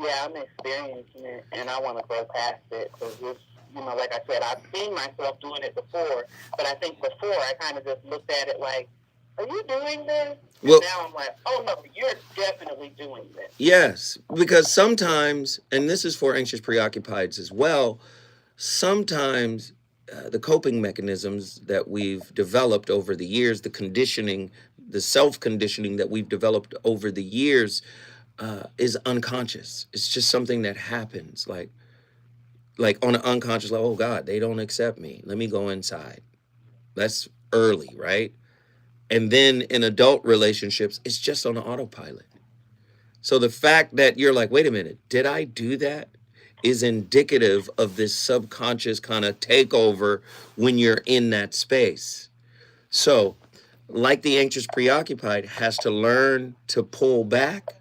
Yeah, I'm experiencing it, and I want to go past it because it's, like I said, I've seen myself doing it before, but I think before I kind of just looked at it like, are you doing this? And Well, now I'm like, oh no, you're definitely doing this. Yes, because sometimes, and this is for anxious preoccupieds as well, sometimes the coping mechanisms that we've developed over the years, the conditioning, the self-conditioning that we've developed over the years is unconscious. It's just something that happens, like on an unconscious level. Oh God, they don't accept me. Let me go inside. That's early, right? And then in adult relationships, it's just on autopilot. So the fact that you're like, wait a minute, did I do that? Is indicative of this subconscious kind of takeover when you're in that space. So, like the anxious preoccupied has to learn to pull back,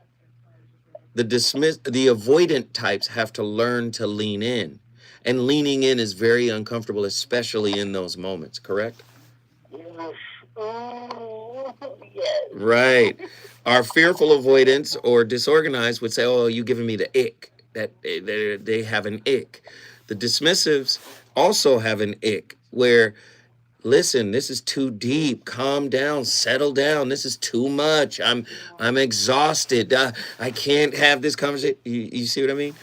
the avoidant types have to learn to lean in. And leaning in is very uncomfortable, especially in those moments, correct? Yes. Right. Our fearful avoidance or disorganized would say, oh, you giving me the ick. That they have an ick. The dismissives also have an ick where, listen, this is too deep. Calm down, settle down. This is too much. I'm exhausted. I can't have this conversation. You see what I mean?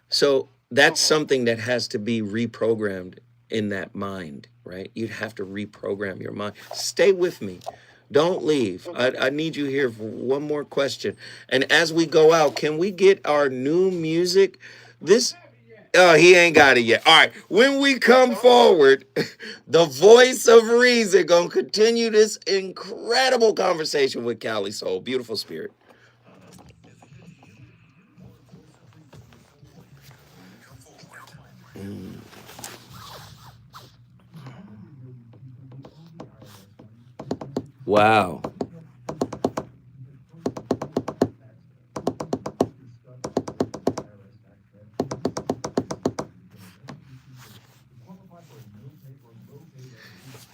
So that's something that has to be reprogrammed in that mind, right? You'd have to reprogram your mind. Stay with me. Don't leave. I need you here for one more question. And as we go out, can we get our new music? Oh, he ain't got it yet. All right. When we come forward, the voice of reason gonna continue this incredible conversation with Cali Soul. Beautiful spirit. Wow.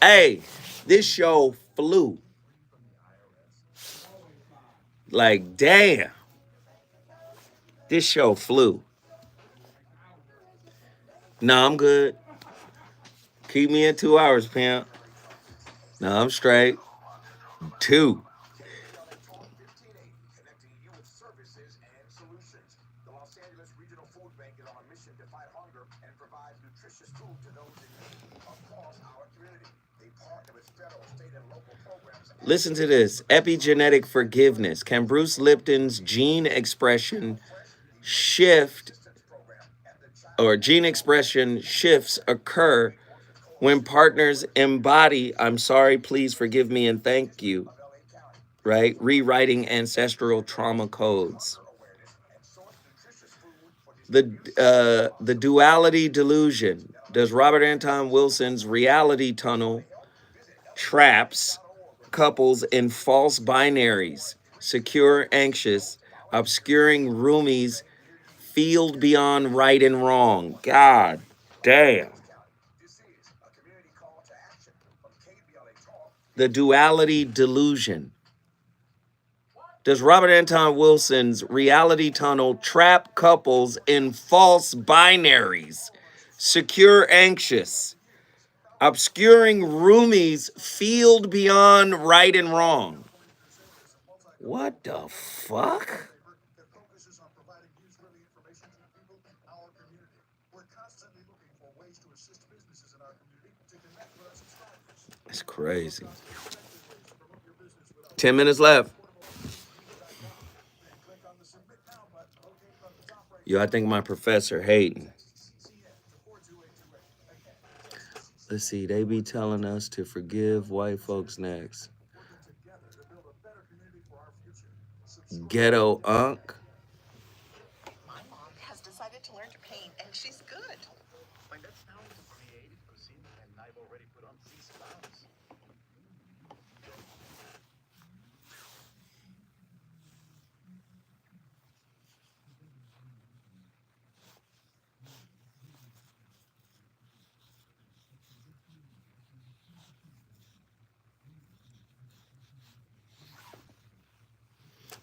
Hey, this show flew. Like, damn. This show flew. No, I'm good. Keep me in 2 hours, pimp. No, I'm straight. 2. Listen to this. Epigenetic forgiveness. Can Bruce Lipton's gene expression shift or gene expression shifts occur when partners embody, I'm sorry, please forgive me, and thank you, right? Rewriting ancestral trauma codes. The duality delusion. Does Robert Anton Wilson's reality tunnel traps couples in false binaries, secure, anxious, obscuring roomies, field beyond right and wrong? God damn. The duality delusion. Does Robert Anton Wilson's reality tunnel trap couples in false binaries, secure, anxious, obscuring roomies, field beyond right and wrong? What the fuck? It's crazy. 10 minutes left. Yo, I think my professor hating. Let's see, they be telling us to forgive white folks next. Ghetto Unk. My mom has decided to learn to paint, and she's good.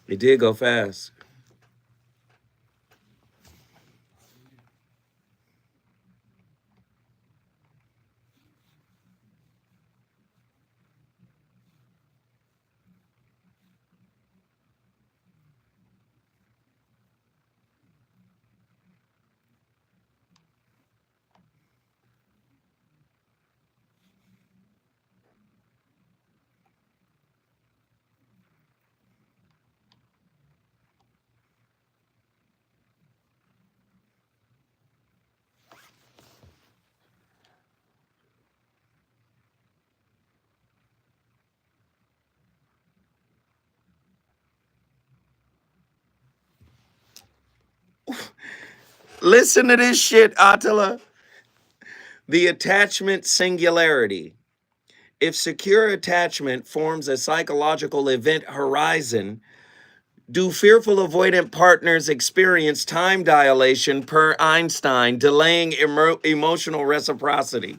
It did go fast. Listen to this shit, Attila. The attachment singularity. If secure attachment forms a psychological event horizon, do fearful avoidant partners experience time dilation per Einstein, delaying emotional reciprocity?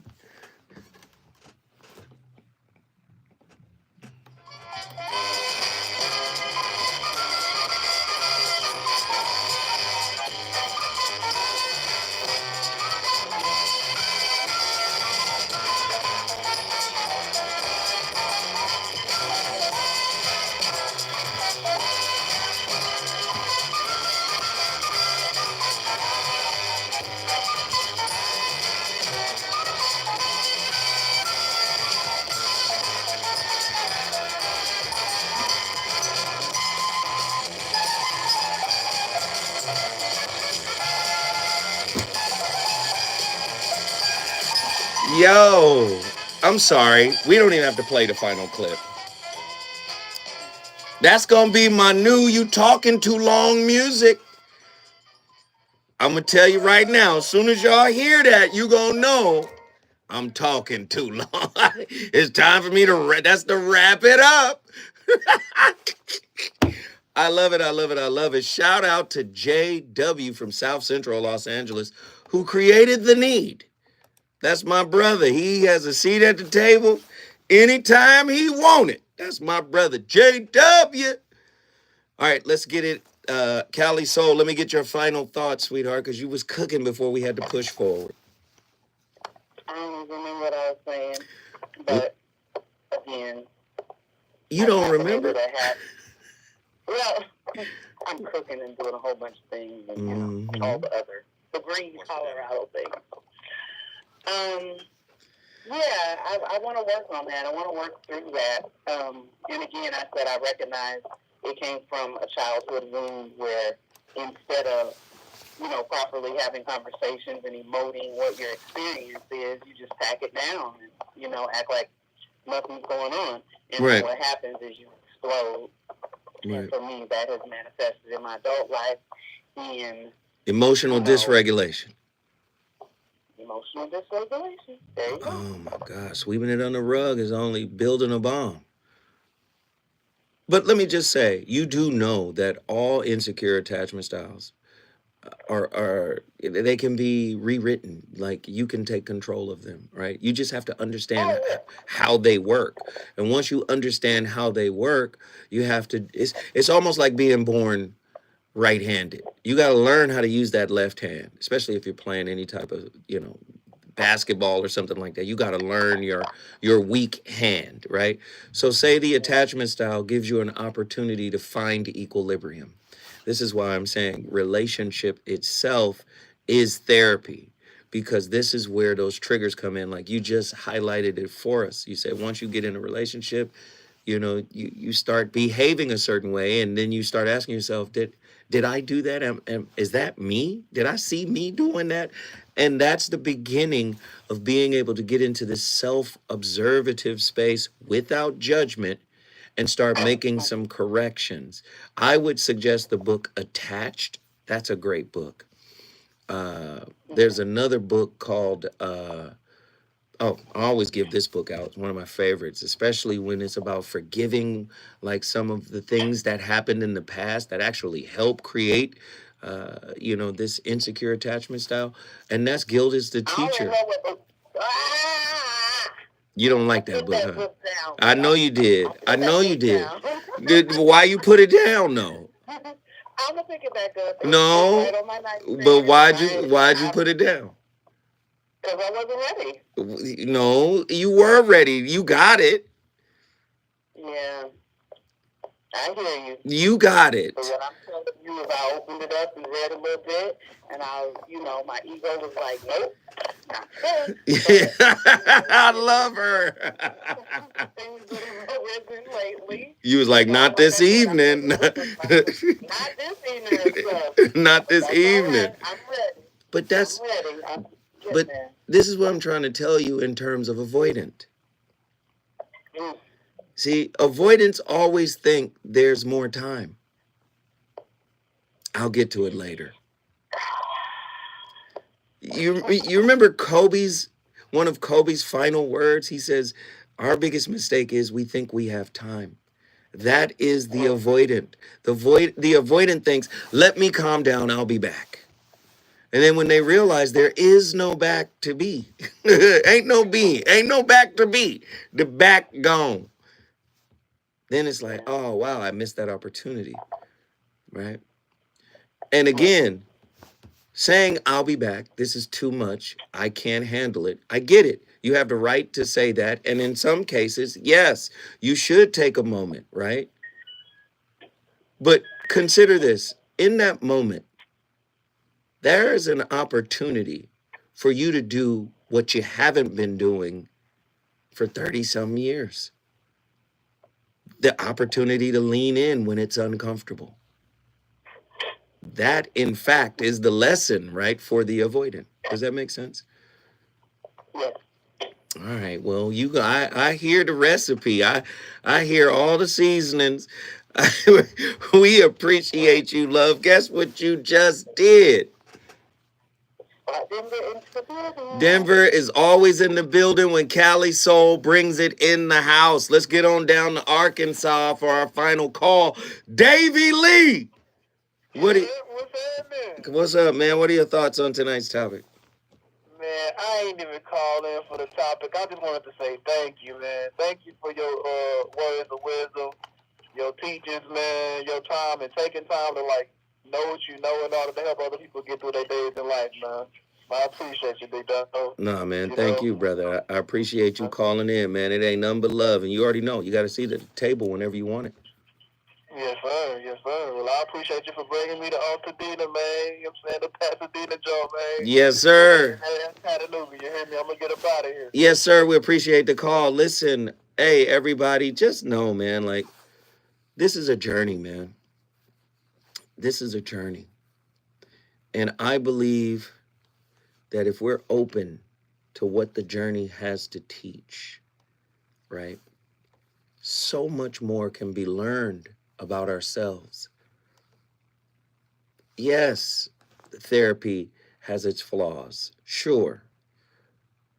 Yo, I'm sorry. We don't even have to play the final clip. That's gonna be my new "You Talking Too Long" music. I'm gonna tell you right now, as soon as y'all hear that, you gonna know I'm talking too long. It's time for me to, that's to wrap it up. I love it, I love it, I love it. Shout out to JW from South Central Los Angeles, who created the need. That's my brother. He has a seat at the table. anytime he want it. That's my brother JW. All right, let's get it. Callie Soul, let me get your final thoughts, sweetheart, because you was cooking before we had to push forward. I don't remember what I was saying, but again, you don't remember? Well, I'm cooking and doing a whole bunch of things, and you know, all the other green Colorado things. Yeah, I want to work on that. I want to work through that. And again, I said I recognize it came from a childhood wound where instead of, you know, properly having conversations and emoting what your experience is, you just pack it down and, you know, act like nothing's going on. And then what happens is you explode. Right. And for me, that has manifested in my adult life in emotional dysregulation. Emotional dysregulation. There you go. Oh my gosh, sweeping it under the rug is only building a bomb. But let me just say, you do know that all insecure attachment styles are they can be rewritten. Like, you can take control of them, right? You just have to understand how they work. And once you understand how they work, you have to, it's almost like being born right-handed. You got to learn how to use that left hand, especially if you're playing any type of, you know, basketball or something like that. You got to learn your weak hand, right? So say the attachment style gives you an opportunity to find equilibrium. This is why I'm saying relationship itself is therapy, because this is where those triggers come in. Like you just highlighted it for us. You said once you get in a relationship, you know, you start behaving a certain way, and then you start asking yourself, did I do that? Is that me? Did I see me doing that? And that's the beginning of being able to get into this self-observative space without judgment and start making some corrections. I would suggest the book Attached. That's a great book. There's another book called, I always give this book out. It's one of my favorites, especially when it's about forgiving, like some of the things that happened in the past that actually help create, you know, this insecure attachment style. And that's Guilt is the Teacher. You don't like that book, huh? I know you did. I know you did. Why you put it down, though? I'm gonna pick it back up. No, but why'd you put it down? Because I wasn't ready. No, you were ready. You got it. Yeah, I hear you. You got it. But what I'm telling you is I opened it up and read a little bit, and my ego was like, nope, not this. I love her. Things that have arisen lately. You was like, not this evening. Not this evening. Not this evening. Right. I'm ready. But that's. I'm ready. But this is what I'm trying to tell you in terms of avoidant. See, avoidants always think there's more time. I'll get to it later. You remember one of Kobe's final words? He says, our biggest mistake is we think we have time. That is the avoidant. The avoidant thinks, let me calm down, I'll be back. And then when they realize there is no back to be, ain't no back to be, the back gone. Then it's like, oh, wow, I missed that opportunity, right? And again, saying, I'll be back, this is too much, I can't handle it. I get it. You have the right to say that. And in some cases, yes, you should take a moment, right? But consider this, in that moment, there is an opportunity for you to do what you haven't been doing for 30-some years. The opportunity to lean in when it's uncomfortable. That, in fact, is the lesson, right, for the avoidant. Does that make sense? Yes. All right. Well, I hear the recipe. I hear all the seasonings. We appreciate you, love. Guess what you just did? Denver is always in the building when Cali Soul brings it in the house. Let's get on down to Arkansas for our final call. Davy Lee. What's up, man? What are your thoughts on tonight's topic? Man, Man, I ain't even called in for the topic. I just wanted to say thank you, man. Thank you for your words of wisdom, your teachings, man, your time, and taking time to, like, know what you know in order to help other people get through their days in life, man. I appreciate you, Big Dog. Nah, man, thank you, brother. I appreciate you calling in, man. It ain't nothing but love, and you already know. You got to see the table whenever you want it. Yes, sir. Yes, sir. Well, I appreciate you for bringing me the Altadena, man. You know what I'm saying? The Pasadena joint, man. Yes, sir. Chattanooga, you hear me? I'm going to get up out of here. Yes, sir. We appreciate the call. Listen, hey, everybody, just know, man, like, this is a journey, man. This is a journey. And I believe that if we're open to what the journey has to teach, right, so much more can be learned about ourselves. Yes, therapy has its flaws, sure.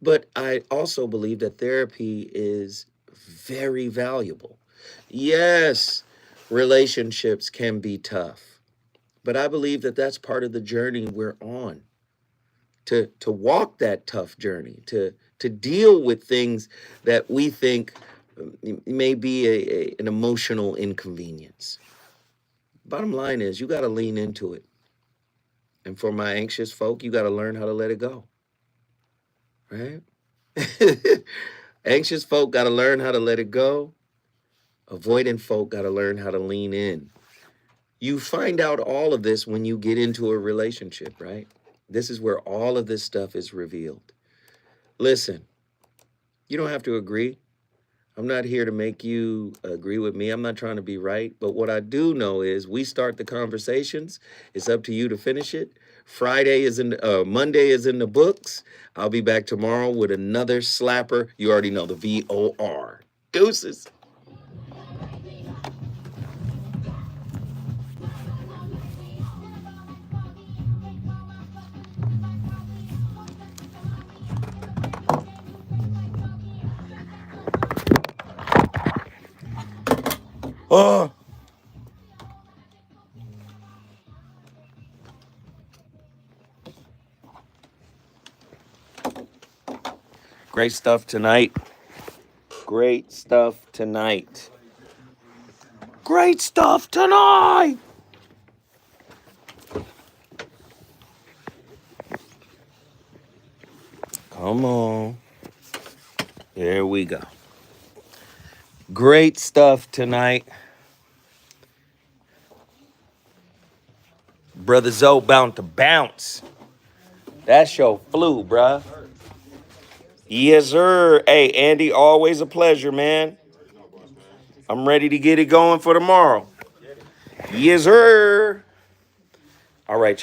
But I also believe that therapy is very valuable. Yes, relationships can be tough, but I believe that that's part of the journey we're on. To walk that tough journey, to deal with things that we think may be an emotional inconvenience. Bottom line is, you got to lean into it. And for my anxious folk, you got to learn how to let it go. Right? Anxious folk got to learn how to let it go. Avoidant folk got to learn how to lean in. You find out all of this when you get into a relationship, right? This is where all of this stuff is revealed. Listen, you don't have to agree. I'm not here to make you agree with me. I'm not trying to be right. But what I do know is we start the conversations. It's up to you to finish it. Monday is in the books. I'll be back tomorrow with another slapper. You already know, the VOR. Deuces. Oh. Great stuff tonight. Great stuff tonight. Great stuff tonight. Come on. There we go. Great stuff tonight. Brother Zoe bound to bounce. That's your flu, bruh. Yes, sir. Hey, Andy, always a pleasure, man. I'm ready to get it going for tomorrow. Yes, sir. All right, y'all.